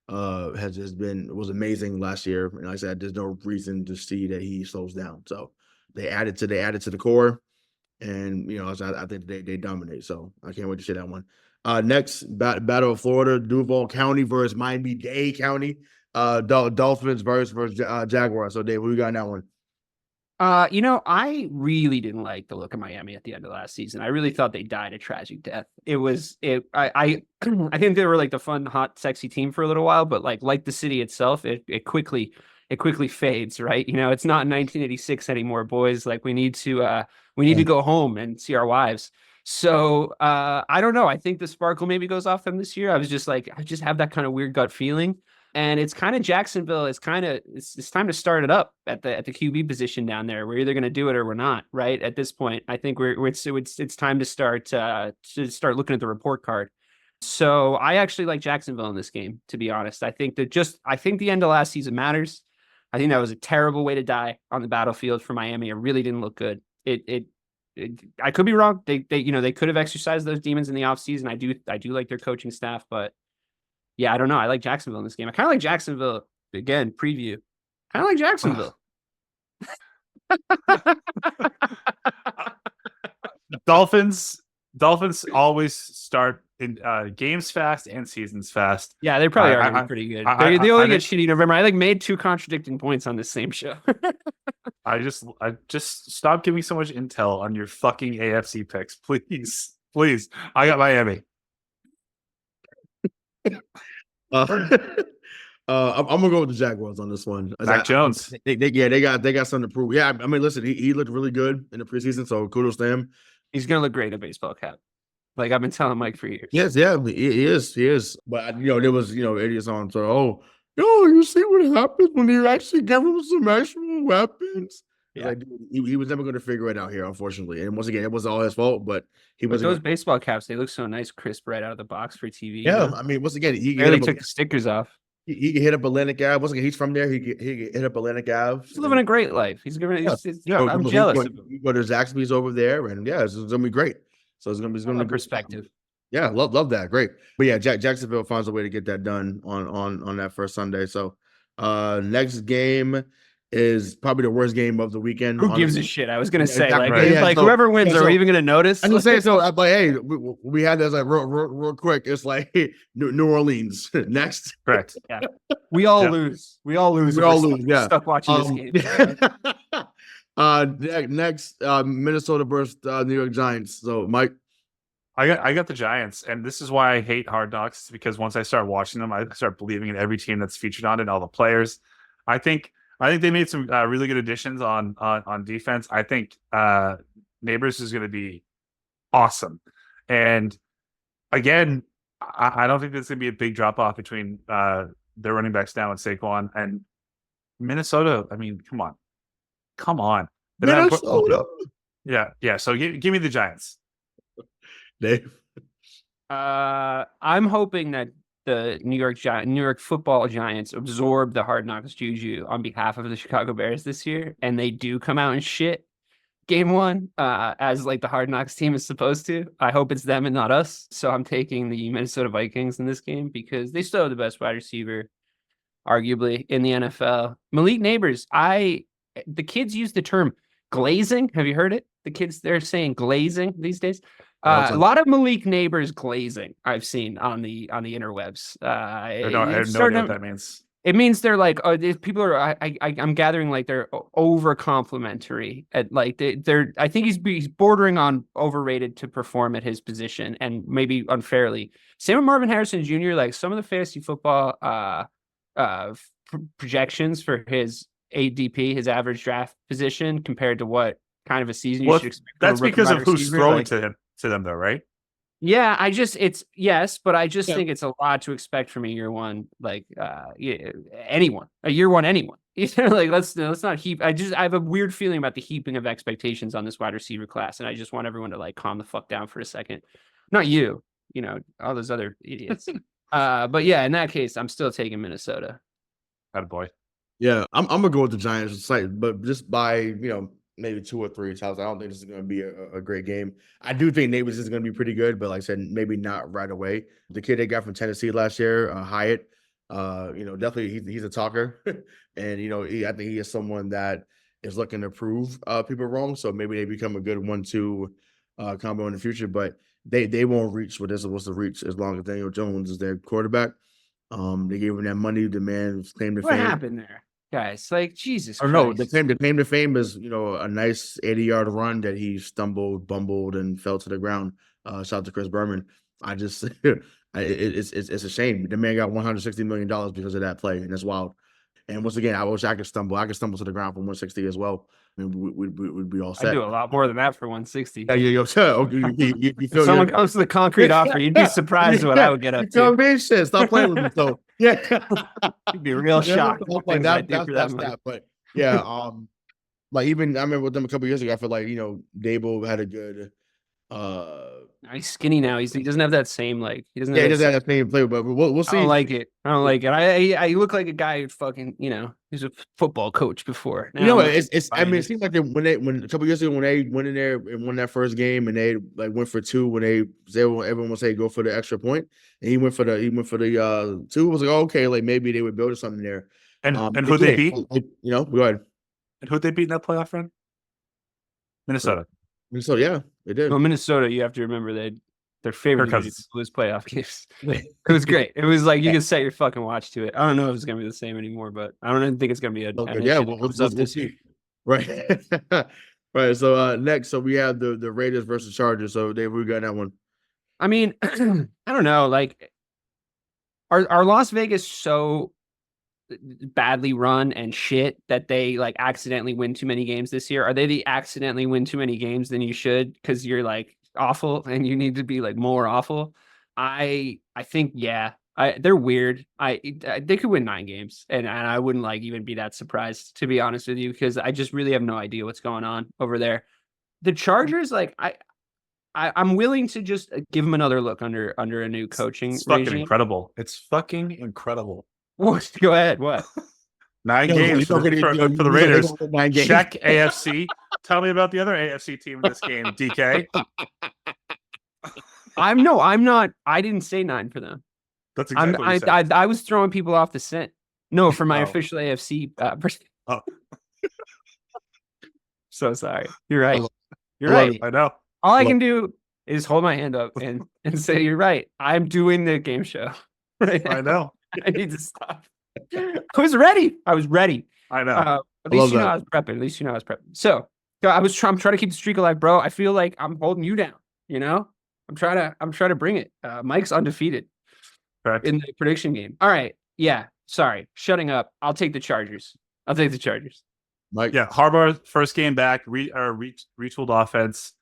S1: was amazing last year, and like I said, there's no reason to see that he slows down. So they added to the core. And, I think they dominate. So I can't wait to see that one. Next, Battle of Florida, Duval County versus Miami-Dade County. Dolphins versus Jaguars. So, Dave, what we got in that one?
S3: I really didn't like the look of Miami at the end of last season. I really thought they died a tragic death. I think they were like the fun, hot, sexy team for a little while, but like the city itself, it quickly fades, right? It's not 1986 anymore, boys. Like we need to go home and see our wives. So I don't know. I think the sparkle maybe goes off them this year. I just have that kind of weird gut feeling. And it's kind of Jacksonville. It's time to start it up at the QB position down there. We're either going to do it or we're not. Right at this point, I think it's time to start looking at the report card. So I actually like Jacksonville in this game. To be honest, I think the end of last season matters. I think that was a terrible way to die on the battlefield for Miami. It really didn't look good. I could be wrong. They could have exercised those demons in the offseason. I do like their coaching staff, but. Yeah, I don't know. I like Jacksonville in this game. I kind of like Jacksonville again. Preview. Kind of like Jacksonville.
S2: Dolphins always start in games fast and seasons fast.
S3: Yeah, they probably are pretty good. They only get shitty November. I made 2 contradicting points on this same show.
S2: I just stop giving so much intel on your fucking AFC picks, please. I got Miami.
S1: I'm gonna go with the Jaguars on this one.
S2: Mac Jones.
S1: They got something to prove. Yeah, I mean, listen, he looked really good in the preseason, so kudos to him.
S3: He's gonna look great in a baseball cap. Like I've been telling Mike for years.
S1: Yes, yeah, he is. But there was idiots on. So you see what happens when you actually give him some actual weapons. Yeah, like, he was never going to figure it out here, unfortunately. And once again, it wasn't all his fault, but
S3: those baseball caps, they look so nice, crisp, right out of the box for TV.
S1: Yeah, I mean, once again, he
S3: barely took the stickers off.
S1: He can hit up Atlantic Ave. Once again, he's from there. He can hit up Atlantic Ave.
S3: He's living a great life. He's giving. I'm jealous of him.
S1: You go to Zaxby's over there, and it's gonna be great. So it's gonna be
S3: perspective.
S1: Yeah, love that. Great. But yeah, Jacksonville finds a way to get that done on that first Sunday. So next game is probably the worst game of the weekend.
S3: Who gives a shit? I was gonna say, whoever wins, are we even gonna notice?
S1: I'm gonna say so. But hey, we had this like real quick. It's like New Orleans next.
S2: Correct.
S3: Yeah. We all lose. We all lose.
S1: Yeah.
S3: Stuck watching this
S1: game. Next, Minnesota versus New York Giants. So, Mike.
S2: I got the Giants, and this is why I hate Hard Knocks, because once I start watching them, I start believing in every team that's featured on it and all the players. I think they made some really good additions on defense. I think Neighbors is going to be awesome. And again, I don't think there's going to be a big drop off between their running backs now and Saquon and Minnesota. I mean, come on.
S1: Minnesota.
S2: Yeah. So give me the Giants.
S1: Dave?
S3: I'm hoping that the New York Football Giants absorb the Hard Knocks juju on behalf of the Chicago Bears this year, and they do come out and shit game 1 as like the Hard Knocks team is supposed to. I hope it's them and not us. So I'm taking the Minnesota Vikings in this game because they still have the best wide receiver, arguably, in the NFL. Malik Neighbors, the kids use the term glazing. Have you heard it? The kids, they're saying glazing these days. A lot of Malik Neighbors glazing I've seen on the interwebs.
S2: I have no idea what that means.
S3: It means they're like, people are. I'm gathering like they're over complimentary at like they're. I think he's bordering on overrated to perform at his position and maybe unfairly. Same with Marvin Harrison Jr. Like some of the fantasy football projections for his ADP, his average draft position, compared to what kind of a season you should expect.
S2: That's because of who's throwing to them though, right?
S3: Yeah, but I just think it's a lot to expect from a year one, like anyone. Like let's not heap. I have a weird feeling about the heaping of expectations on this wide receiver class, and I just want everyone to like calm the fuck down for a second. Not you, all those other idiots. But yeah, in that case, I'm still taking Minnesota.
S2: Attaboy.
S1: Yeah, I'm gonna go with the Giants, but just by maybe 2 or 3 times. I don't think this is going to be a great game. I do think Neighbors is going to be pretty good, but like I said, maybe not right away. The kid they got from Tennessee last year, Hyatt, definitely he's a talker, and I think he is someone that is looking to prove people wrong. So maybe they become a good 1-2 combo in the future, but they won't reach what they're supposed to reach as long as Daniel Jones is their quarterback. They gave him that money. The man claimed the fame.
S3: What happened there? guys. Like, Jesus
S1: Or
S3: Christ.
S1: no, the claim to fame is, a nice 80-yard run that he stumbled, bumbled, and fell to the ground. Shout out to Chris Berman. I just, it's a shame. The man got $160 million because of that play, and that's wild. And once again, I wish I could stumble. I could stumble to the ground from 160 as well. I mean, we'd be all set.
S3: I do a lot more than that for 160.
S1: Yeah, you feel
S3: if someone comes to the concrete offer, you'd be surprised what I would get up to.
S1: Shit, stop playing with me. So yeah,
S3: you'd be real shocked.
S1: Like that's that. But yeah, like even I remember with them a couple years ago. I feel like Dable had a good.
S3: He's skinny now. He doesn't have that same like. He doesn't.
S1: Yeah, he doesn't have that same play. But we'll see.
S3: I don't like it. I look like a guy who fucking he's a football coach before. Now
S1: it's. I mean, it seems like when a couple years ago when they went in there and won that first game and they like went for two when everyone would say go for the extra point and he went for the two. It was like okay, like maybe they would build something there.
S2: And who they beat?
S1: Go ahead.
S2: And who they beat in that playoff run? Minnesota.
S1: Minnesota, yeah, they did.
S3: Well, Minnesota, you have to remember their favorite was playoff games. It was great. It was like you could set your fucking watch to it. I don't know if it's gonna be the same anymore, but I don't even think it's gonna be
S1: we'll
S3: this year.
S1: Right. Right. So next, we have the Raiders versus Chargers. So Dave, we got that one.
S3: I mean, I don't know. Like, are Las Vegas so badly run and shit that they like accidentally win too many games this year? Are they the accidentally win too many games than you should because you're like awful and you need to be like more awful? I think they're weird. They could win 9 games and I wouldn't like even be that surprised, to be honest with you, because I just really have no idea what's going on over there. The Chargers, like I'm willing to just give them another look under a new coaching regime.
S2: Incredible. It's fucking incredible.
S3: What? Go ahead. What?
S2: 9 games for the Raiders. 9 games. Check AFC. Tell me about the other AFC team in this game, DK.
S3: I'm not. I didn't say 9 for them.
S2: That's exactly what you said.
S3: I was throwing people off the scent. No, for my official AFC. So sorry. You're right. You're right.
S2: I know.
S3: All I can do is hold my hand up and say, you're right. I'm doing the game show. Right?
S2: I know.
S3: I need to stop. I was ready.
S2: I know.
S3: At least I was prepping. So I'm trying to keep the streak alive, bro. I feel like I'm holding you down. I'm trying to bring it. Mike's undefeated in the prediction game. All right. Yeah. Sorry. Shutting up. I'll take the Chargers.
S2: Mike. Yeah. Harbaugh first game back. Retooled offense.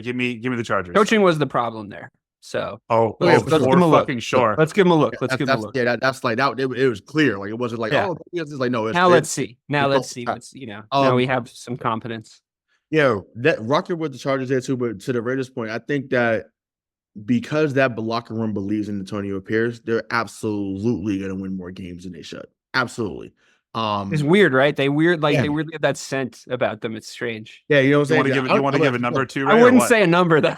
S2: Give me the Chargers.
S3: Coaching was the problem there. So
S2: let's give him a look. Sure.
S3: Let's give him a look.
S1: Yeah, that's like that. It was clear. Like it wasn't like it's like no.
S3: Let's see. Now we have some confidence.
S1: Yeah, that rocking with the Chargers there too. But to the Raiders' point, I think that because that locker room believes in Antonio Pierce, they're absolutely going to win more games than they should. Absolutely.
S3: It's weird, right? They weirdly have that scent about them. It's strange.
S1: Yeah, you know what I'm saying.
S2: You want to give a number too?
S3: Right, I wouldn't say a number though.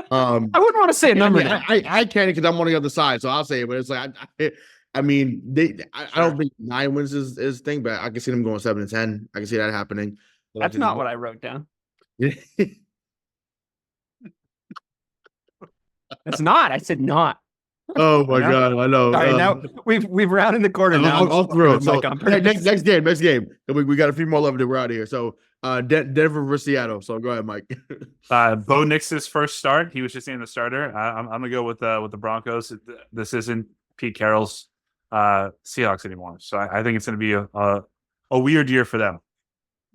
S3: I wouldn't want to say a number.
S1: I can't because I'm on the other side, so I'll say it. But it's like I don't think 9 wins is thing, but I can see them going 7-10. I can see that happening.
S3: That's not what I wrote down. It's not. I said not.
S1: Oh my God, I know.
S3: All right, now we've rounded the corner. Now
S1: I'll throw it. So, next game. We got a few more left. We're out of here. So Denver versus Seattle. So go ahead, Mike.
S2: Bo Nix's first start. He was just in the starter. I'm gonna go with the Broncos. This isn't Pete Carroll's Seahawks anymore. So I think it's gonna be a weird year for them.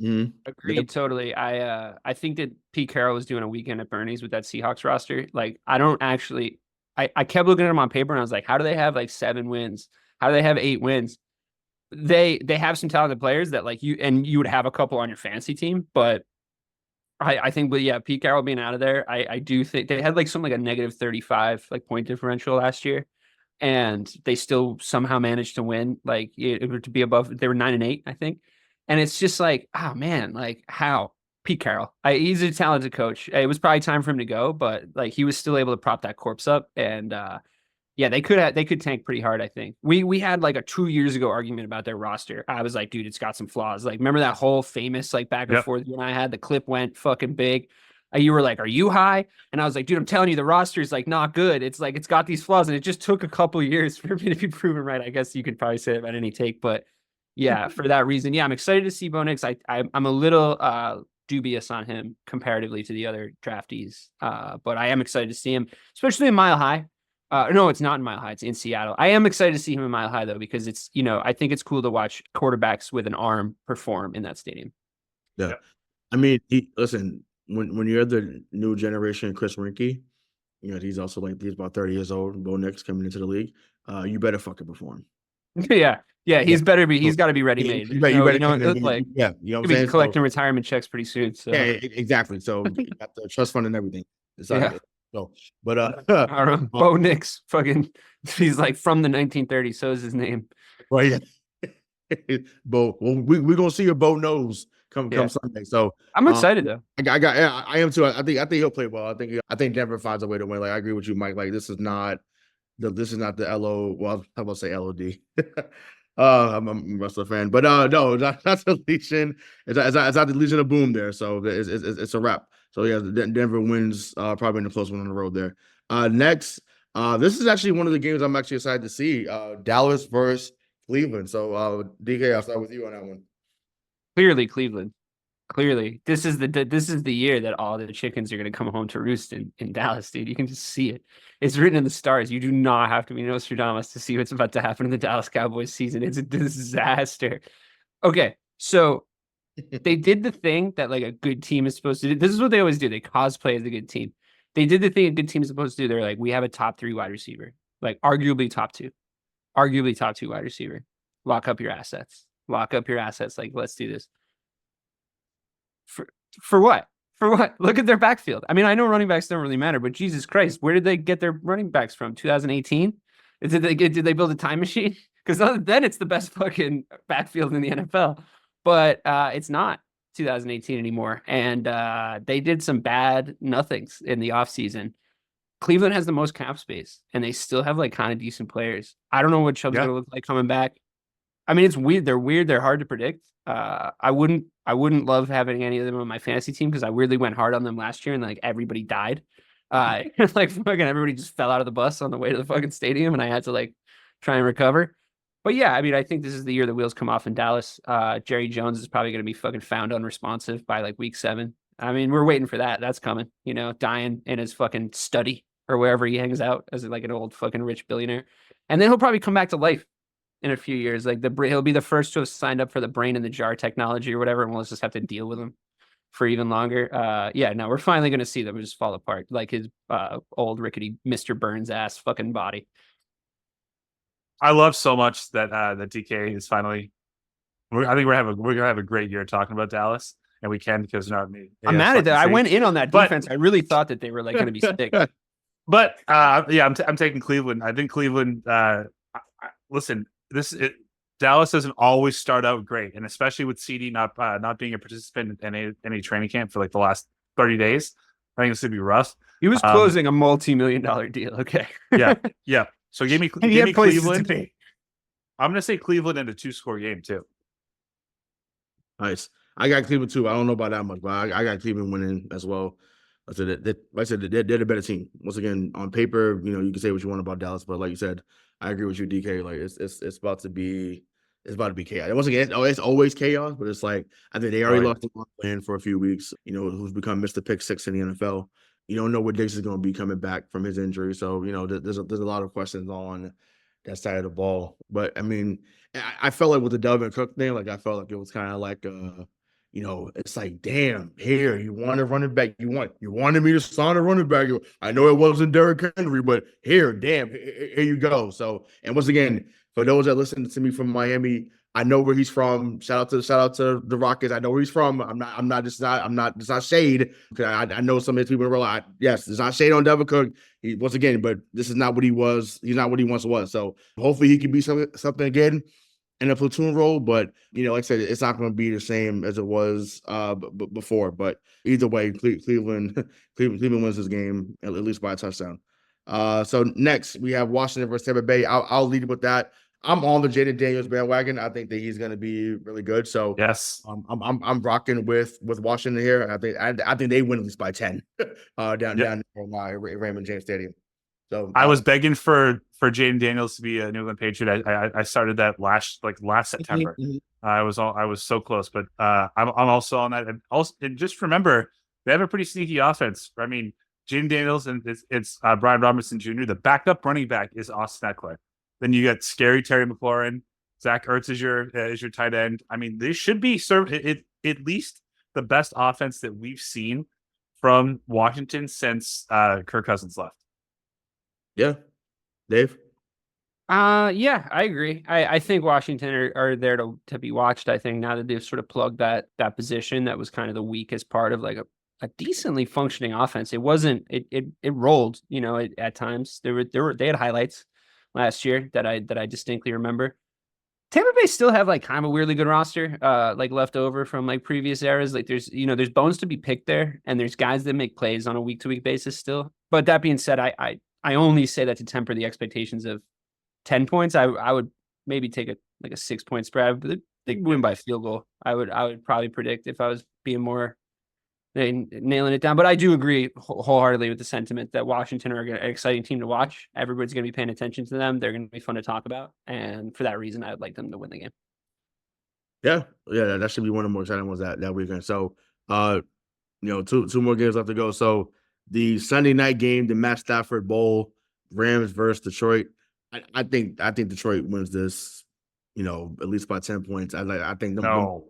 S1: Mm-hmm.
S3: Agreed, totally. I think that Pete Carroll was doing a weekend at Bernie's with that Seahawks roster. Like, I kept looking at them on paper and I was like, how do they have like 7 wins? How do they have 8 wins? They have some talented players that like you would have a couple on your fantasy team, but I think, but yeah, Pete Carroll being out of there, I do think they had like something like a negative 35 like point differential last year, and they still somehow managed to win. Like to be above, they were 9-8, I think. And it's just like, oh man, like how Pete Carroll, he's a talented coach. It was probably time for him to go, but like he was still able to prop that corpse up. And yeah, they could tank pretty hard. I think we had like a 2 years ago argument about their roster. I was like, dude, it's got some flaws. Like, remember that whole famous like back and forth when I had the clip went fucking big. You were like, are you high? And I was like, dude, I'm telling you, the roster is like not good. It's like, it's got these flaws. And it just took a couple years for me to be proven right. I guess you could probably say it about any take, but Yeah, for that reason. Yeah, I'm excited to see Bo Nix. I'm a little dubious on him comparatively to the other draftees. But I am excited to see him, especially in Mile High. No, it's not in Mile High. It's in Seattle. I am excited to see him in Mile High, though, because it's, I think it's cool to watch quarterbacks with an arm perform in that stadium.
S1: Yeah. I mean, listen, when you're the new generation Chris Rinke, he's also he's about 30 years old, Bo Nix coming into the league. You better fucking perform.
S3: Yeah. He's got to be ready made.
S1: You better come in,
S3: like,
S1: you know what I'm
S3: he'll be
S1: saying?
S3: collecting retirement checks pretty soon. So.
S1: Yeah, exactly. So you got the trust fund and everything.
S3: Yeah.
S1: So, but
S3: I don't know. Bo Nix, fucking, he's like from the 1930s. So is his name.
S1: Well, yeah. Bo, well, we're gonna see your Bo nose come Sunday. So
S3: I'm excited though.
S1: I am too. I think he'll play well. I think Denver finds a way to win. Like, I agree with you, Mike. Like, this is not the LO. Well, how about say LOD? I'm a wrestler fan, but no, that's the Legion. It's not the Legion of Boom there. So it's a wrap. So yeah, Denver wins probably in a close one on the road there. Next, this is actually one of the games I'm actually excited to see. Dallas versus Cleveland. So DK, I'll start with you on that one.
S3: Clearly, Cleveland. Clearly, this is the year that all the chickens are going to come home to roost in Dallas, dude. You can just see it. It's written in the stars. You do not have to be Nostradamus to see what's about to happen in the Dallas Cowboys season. It's a disaster. Okay, so they did the thing that like a good team is supposed to do. This is what they always do. They cosplay as a good team. They did the thing a good team is supposed to do. They're like, we have a top 3 wide receiver, like arguably top 2 wide receiver. Lock up your assets. Like, let's do this. For what? Look at their backfield. I mean, I know running backs don't really matter, but Jesus Christ, where did they get their running backs from? 2018? Did they build a time machine? Because then it's the best fucking backfield in the NFL. But it's not 2018 anymore. And they did some bad nothings in the offseason. Cleveland has the most cap space, and they still have like kind of decent players. I don't know what Chubb's gonna look like coming back. I mean, it's weird. They're hard to predict. I wouldn't love having any of them on my fantasy team because I weirdly went hard on them last year and like everybody died. Like fucking everybody just fell out of the bus on the way to the fucking stadium and I had to like try and recover. But yeah, I mean, I think this is the year the wheels come off in Dallas. Jerry Jones is probably going to be fucking found unresponsive by like week 7. I mean, we're waiting for that. That's coming, dying in his fucking study or wherever he hangs out as like an old fucking rich billionaire. And then he'll probably come back to life in a few years. Like he'll be the first to have signed up for the brain in the jar technology or whatever, and we'll just have to deal with him for even longer. We're finally going to see them just fall apart, like his old rickety Mr. Burns ass fucking body.
S2: I love so much that that DK is finally. I think we're gonna have a great year talking about Dallas, and we can because not me.
S3: I'm mad at that. I went in on that defense. I really thought that they were like going to be sick.
S2: But I'm taking Cleveland. I think Cleveland. Listen, Dallas doesn't always start out great, and especially with CD not being a participant in any training camp for like the last 30 days. I think it's gonna be rough.
S3: He was closing a multi-million-dollar deal. Okay.
S2: yeah. So give me Cleveland. I'm gonna say Cleveland in a 2-score game too.
S1: Nice. I got Cleveland too. I don't know about that much, but I got Cleveland winning as well. They're the better team. Once again, on paper, you can say what you want about Dallas, but like you said, I agree with you, DK. Like it's about to be chaos. And once again, it's always chaos, but it's like I think they already lost the plan for a few weeks. Who's become Mr. Pick 6 in the NFL. You don't know what Diggs is going to be coming back from his injury, so there's a lot of questions on that side of the ball. But I mean, I felt like with the Dalvin Cook thing, like I felt like it was kind of like it's like, damn, here you want a running back, you wanted me to sign a running back. I know it wasn't Derrick Henry, but here, damn, here you go. So, and once again, for those that listen to me from Miami, I know where he's from. Shout out to the Rockets. I know where he's from. I'm not shade. I know some of these people realize, yes, it's not shade on Dalvin Cook. Once again, but this is not what he was. He's not what he once was. So hopefully he can be something again in a platoon role. But like I said, it's not going to be the same as it was before. But either way, Cleveland wins this game at least by a touchdown. So next we have Washington versus Tampa Bay. I'll lead with that. I'm on the Jaden Daniels bandwagon. I think that he's going to be really good. So
S2: yes,
S1: I'm rocking with Washington here. I think they win at least by 10 down at Raymond James Stadium. So
S2: I was begging for Jaden Daniels to be a New England Patriot. I started that last September. I was so close, but I'm also on that. And just remember, they have a pretty sneaky offense. I mean, Jaden Daniels and it's Brian Robinson Jr. The backup running back is Austin Eckler. Then you got scary Terry McLaurin. Zach Ertz is your tight end. I mean, they should be at least the best offense that we've seen from Washington since Kirk Cousins left.
S1: Yeah. Dave?
S3: Yeah, I agree. I think Washington are there to be watched. I think now that they've sort of plugged that position that was kind of the weakest part of like a decently functioning offense. It wasn't it rolled, at times. They had highlights last year that I distinctly remember. Tampa Bay still have like kind of a weirdly good roster, like left over from like previous eras. Like there's bones to be picked there, and there's guys that make plays on a week-to-week basis still. But that being said, I only say that to temper the expectations of 10 points. I would maybe take a 6-point spread, but they win by field goal. I would probably predict if I was being more nailing it down. But I do agree wholeheartedly with the sentiment that Washington are an exciting team to watch. Everybody's going to be paying attention to them. They're going to be fun to talk about. And for that reason, I would like them to win the game.
S1: Yeah. Yeah, that should be one of the more exciting ones that weekend. So, two more games left to go. So, the Sunday night game, the Matt Stafford Bowl, Rams versus Detroit. I think Detroit wins this, at least by 10 points. I think them.
S2: No.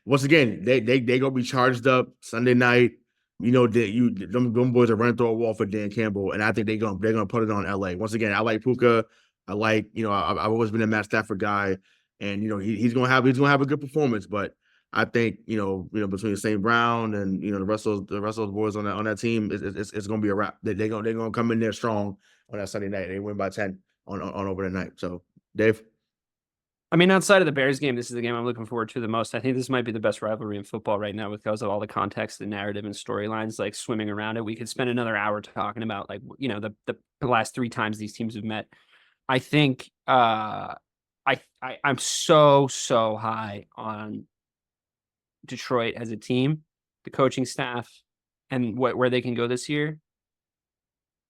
S1: Once again, they gonna be charged up Sunday night. Them boys are running through a wall for Dan Campbell, and I think they're gonna put it on LA. Once again, I like Puka. I like I've always been a Matt Stafford guy, and he's gonna have a good performance. But I think between St. Brown and the rest of those boys on that team, it's gonna be a wrap. They're gonna come in there strong on that Sunday night. They win by 10 on over the night. So Dave.
S3: I mean, outside of the Bears game, this is the game I'm looking forward to the most. I think this might be the best rivalry in football right now because of all the context, the narrative, and storylines like swimming around it. We could spend another hour talking about the last 3 times these teams have met. I think I'm so high on Detroit as a team, the coaching staff, and where they can go this year.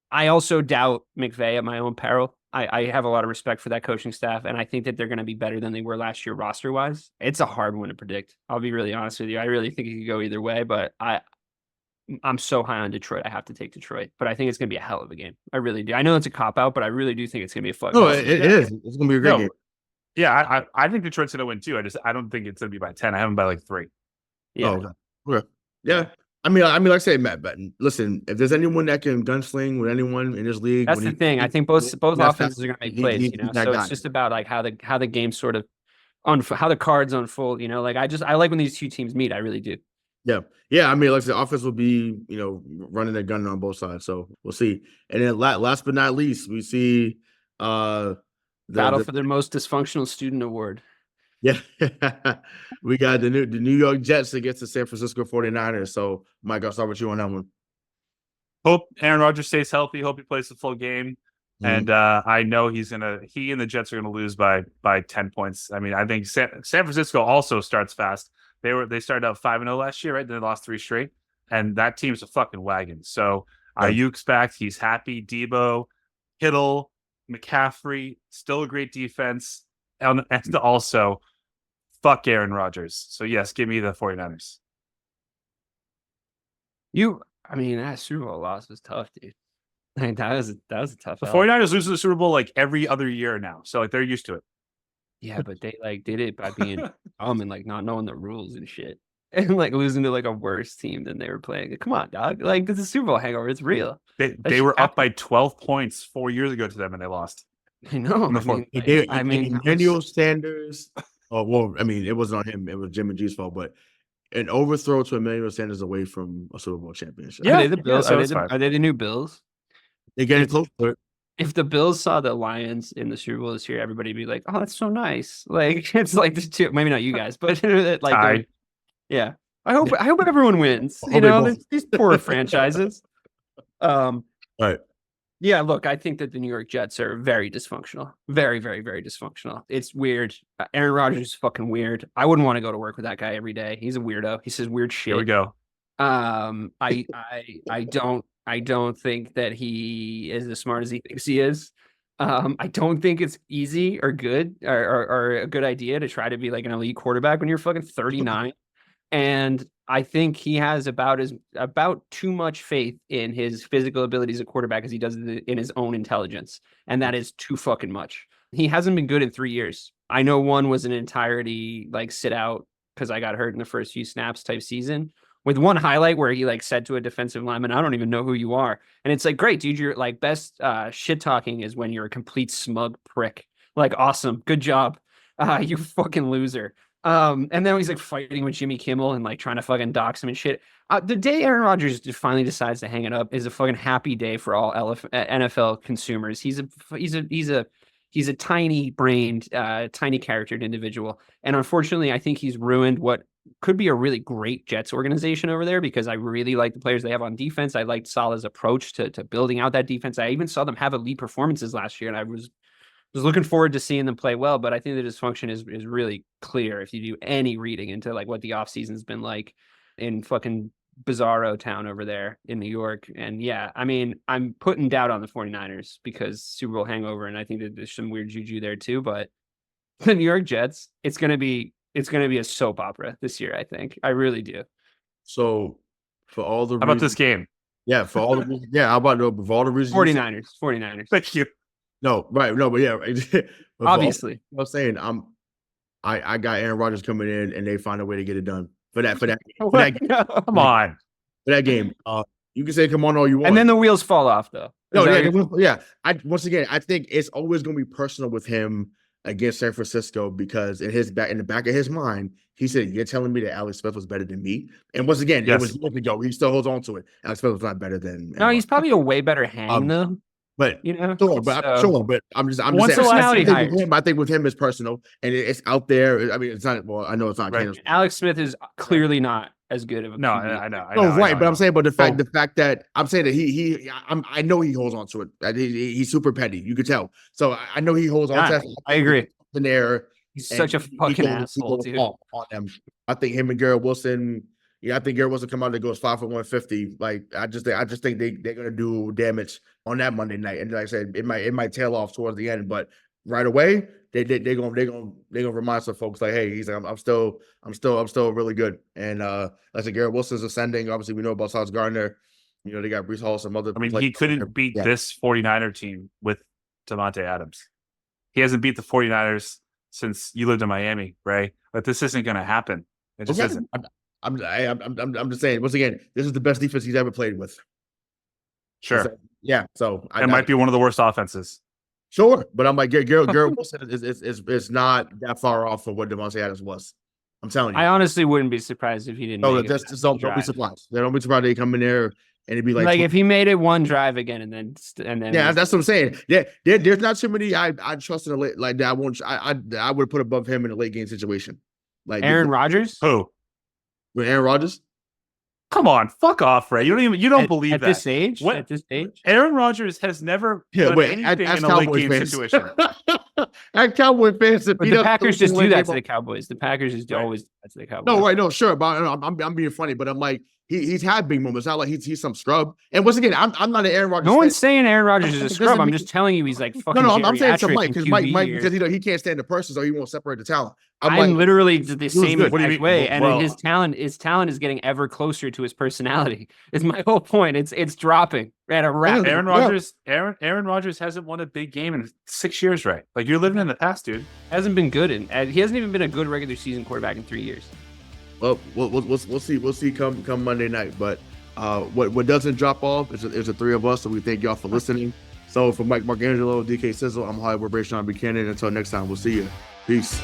S3: I also doubt McVay at my own peril. I have a lot of respect for that coaching staff, and I think that they're going to be better than they were last year roster-wise. It's a hard one to predict. I'll be really honest with you. I really think it could go either way, but I'm so high on Detroit. I have to take Detroit, but I think it's going to be a hell of a game. I really do. I know it's a cop-out, but I really do think it's going to be a fun game.
S1: No, it is. It's going to be a great game.
S2: Yeah, I think Detroit's going to win, too. I don't think it's going to be by 10. I have them by like 3.
S3: Yeah.
S1: Oh, okay. Yeah. I mean, like I say, Matt, but listen, if there's anyone that can gunsling with anyone in this league,
S3: that's the thing. I think both offenses are going to make plays. So it's just about like how the game sort of how the cards unfold. I like when these two teams meet. I really do.
S1: Yeah. I mean, like I said, offense will be running their gun on both sides. So we'll see. And then last but not least, we see
S3: battle for their most dysfunctional student award.
S1: Yeah, we got the New York Jets against the San Francisco 49ers. So, Mike, I'll start with you on that one.
S2: Hope Aaron Rodgers stays healthy. Hope he plays the full game. And I know he and the Jets are going to lose by 10 points. I mean, I think San Francisco also starts fast. They started out 5-0 last year, right? Then they lost 3 straight. And that team's a fucking wagon. So Ayuk's back. He's happy. Debo, Kittle, McCaffrey, still a great defense. And also, fuck Aaron Rodgers. So, yes, give me the 49ers.
S3: That Super Bowl loss was tough, dude. That was a tough.
S2: The 49ers lose to the Super Bowl like every other year now. So, like, they're used to it.
S3: Yeah, but they did it by being dumb and like not knowing the rules and shit. And like losing to like a worse team than they were playing. Come on, dog. Like, this is a Super Bowl hangover. It's real.
S2: They were up by 12 points 4 years ago to them and they lost.
S3: I know.
S1: Emmanuel Sanders. Oh, well, I mean, it wasn't on him. It was Jimmy G's fault. But an overthrow to Emmanuel Sanders away from a Super Bowl championship.
S3: Yeah, are they the Bills? Are they the new Bills?
S1: They're getting close to it.
S3: If the Bills saw the Lions in the Super Bowl this year, everybody would be like, "Oh, that's so nice." Like it's like the two. Maybe not you guys, but like, yeah. I hope everyone wins. These poor franchises.
S1: Right.
S3: Yeah, look, I think that the New York Jets are very dysfunctional. Very, very, very dysfunctional. It's weird. Aaron Rodgers is fucking weird. I wouldn't want to go to work with that guy every day. He's a weirdo. He says weird shit.
S2: Here we go.
S3: I I don't think that he is as smart as he thinks he is. I don't think it's easy or good or a good idea to try to be like an elite quarterback when you're fucking 39. And I think he has about too much faith in his physical abilities as a quarterback as he does in his own intelligence. And that is too fucking much. He hasn't been good in 3 years. I know one was an entirety like sit out because I got hurt in the first few snaps type season, with one highlight where he like said to a defensive lineman, I don't even know who you are. And it's like, great, dude, you're like best shit talking is when you're a complete smug prick. Like, awesome. Good job. You fucking loser. And then he's like fighting with Jimmy Kimmel and like trying to fucking dox him and shit. The day Aaron Rodgers finally decides to hang it up is a fucking happy day for all NFL consumers. He's a tiny brained, tiny charactered individual. And unfortunately, I think he's ruined what could be a really great Jets organization over there, because I really like the players they have on defense. I liked Saleh's approach to building out that defense. I even saw them have elite performances last year, and I was looking forward to seeing them play well. But I think the dysfunction is really clear if you do any reading into like what the offseason's been like in fucking bizarro town over there in New York. And yeah, I mean, I'm putting doubt on the 49ers because Super Bowl hangover, and I think that there's some weird juju there too. But the New York Jets, it's gonna be a soap opera this year. I think. I really do.
S1: So for all the
S2: how about this game?
S1: Yeah, for all the how about for all the reasons
S3: 49ers.
S2: Thank you.
S1: No, right. No, but yeah, but
S3: obviously.
S1: I'm saying I got Aaron Rodgers coming in and they find a way to get it done for that
S2: Come on.
S1: For that game. You can say come on all you want.
S3: And then the wheels fall off though.
S1: Once again, I think it's always gonna be personal with him against San Francisco, because in the back of his mind, he said, you're telling me that Alex Smith was better than me? And once again, It was years ago. He still holds on to it. Alex Smith was not better than
S3: No, he's probably a way better hang though.
S1: But
S3: you know,
S1: but I'm just saying. I think with him it's personal and it's out there. I mean, it's not. Well, I know it's not.
S2: Right.
S3: Alex Smith is clearly not as good of a.
S2: No, I know.
S1: But I'm saying, but the fact that I'm saying that I know he holds on to it. He's super petty. You could tell. So I know he holds on to it.
S3: I agree.
S1: In there,
S3: he's such a fucking asshole, dude.
S1: On them. I think him and Garrett Wilson. Yeah, I think Garrett Wilson come out that goes 5 for 150. Like I just think they're gonna do damage on that Monday night. And like I said, it might tail off towards the end, but right away they're gonna remind some folks like, hey, he's like, I'm still really good. And like I said, Garrett Wilson's ascending. Obviously, we know about Sauce Gardner. You know, they got Breece Hall, some other.
S2: I mean, he couldn't beat this 49er team with Davante Adams. He hasn't beat the 49ers since you lived in Miami, Ray. But this isn't gonna happen. It just isn't.
S1: I'm just saying. Once again, this is the best defense he's ever played with.
S2: Sure.
S1: So
S2: it might be one of the worst offenses.
S1: Sure, but I'm like Garrett Wilson is not that far off from what Davante Adams was. I'm telling you.
S3: I honestly wouldn't be surprised if he didn't.
S1: No, don't be surprised. Don't be surprised they come in there and it'd be like
S3: if he made it one drive again and then
S1: yeah, that's what I'm saying. Yeah, there's not too many I trust in a late like that. I would put above him in a late game situation. Like
S3: Aaron Rodgers.
S2: Who?
S1: With Aaron Rodgers?
S2: Come on, fuck off, Ray. You don't believe
S3: at
S2: that.
S3: This age?
S2: What?
S3: At this age?
S2: Aaron Rodgers has never done anything in a late game situation.
S1: At Cowboy fans,
S3: but the Packers just do that to the Cowboys. The Packers just always do that to the Cowboys.
S1: No, right, no, sure. But I'm being funny, but I'm like, he's had big moments. Not like he's some scrub. And once again, I'm not an Aaron Rodgers.
S3: No one's saying Aaron Rodgers is a scrub. I'm just telling you he's like fucking.
S1: No, I'm saying to Mike because Mike because he can't stand the person, so he won't separate the talent.
S3: I'm literally the same way, and his talent is getting ever closer to his personality. Is my whole point. It's dropping at a rapid.
S2: Aaron Rodgers hasn't won a big game in 6 years, right? Like you're living in the past, dude.
S3: Hasn't been good, and he hasn't even been a good regular season quarterback in 3 years.
S1: Well, we'll see come Monday night. But what doesn't drop off is the three of us. So we thank y'all for listening. So for Mike Marcangelo, DK Sizzle, I'm Hollywood Rayshawn Buchanan. Until next time, we'll see you. Peace.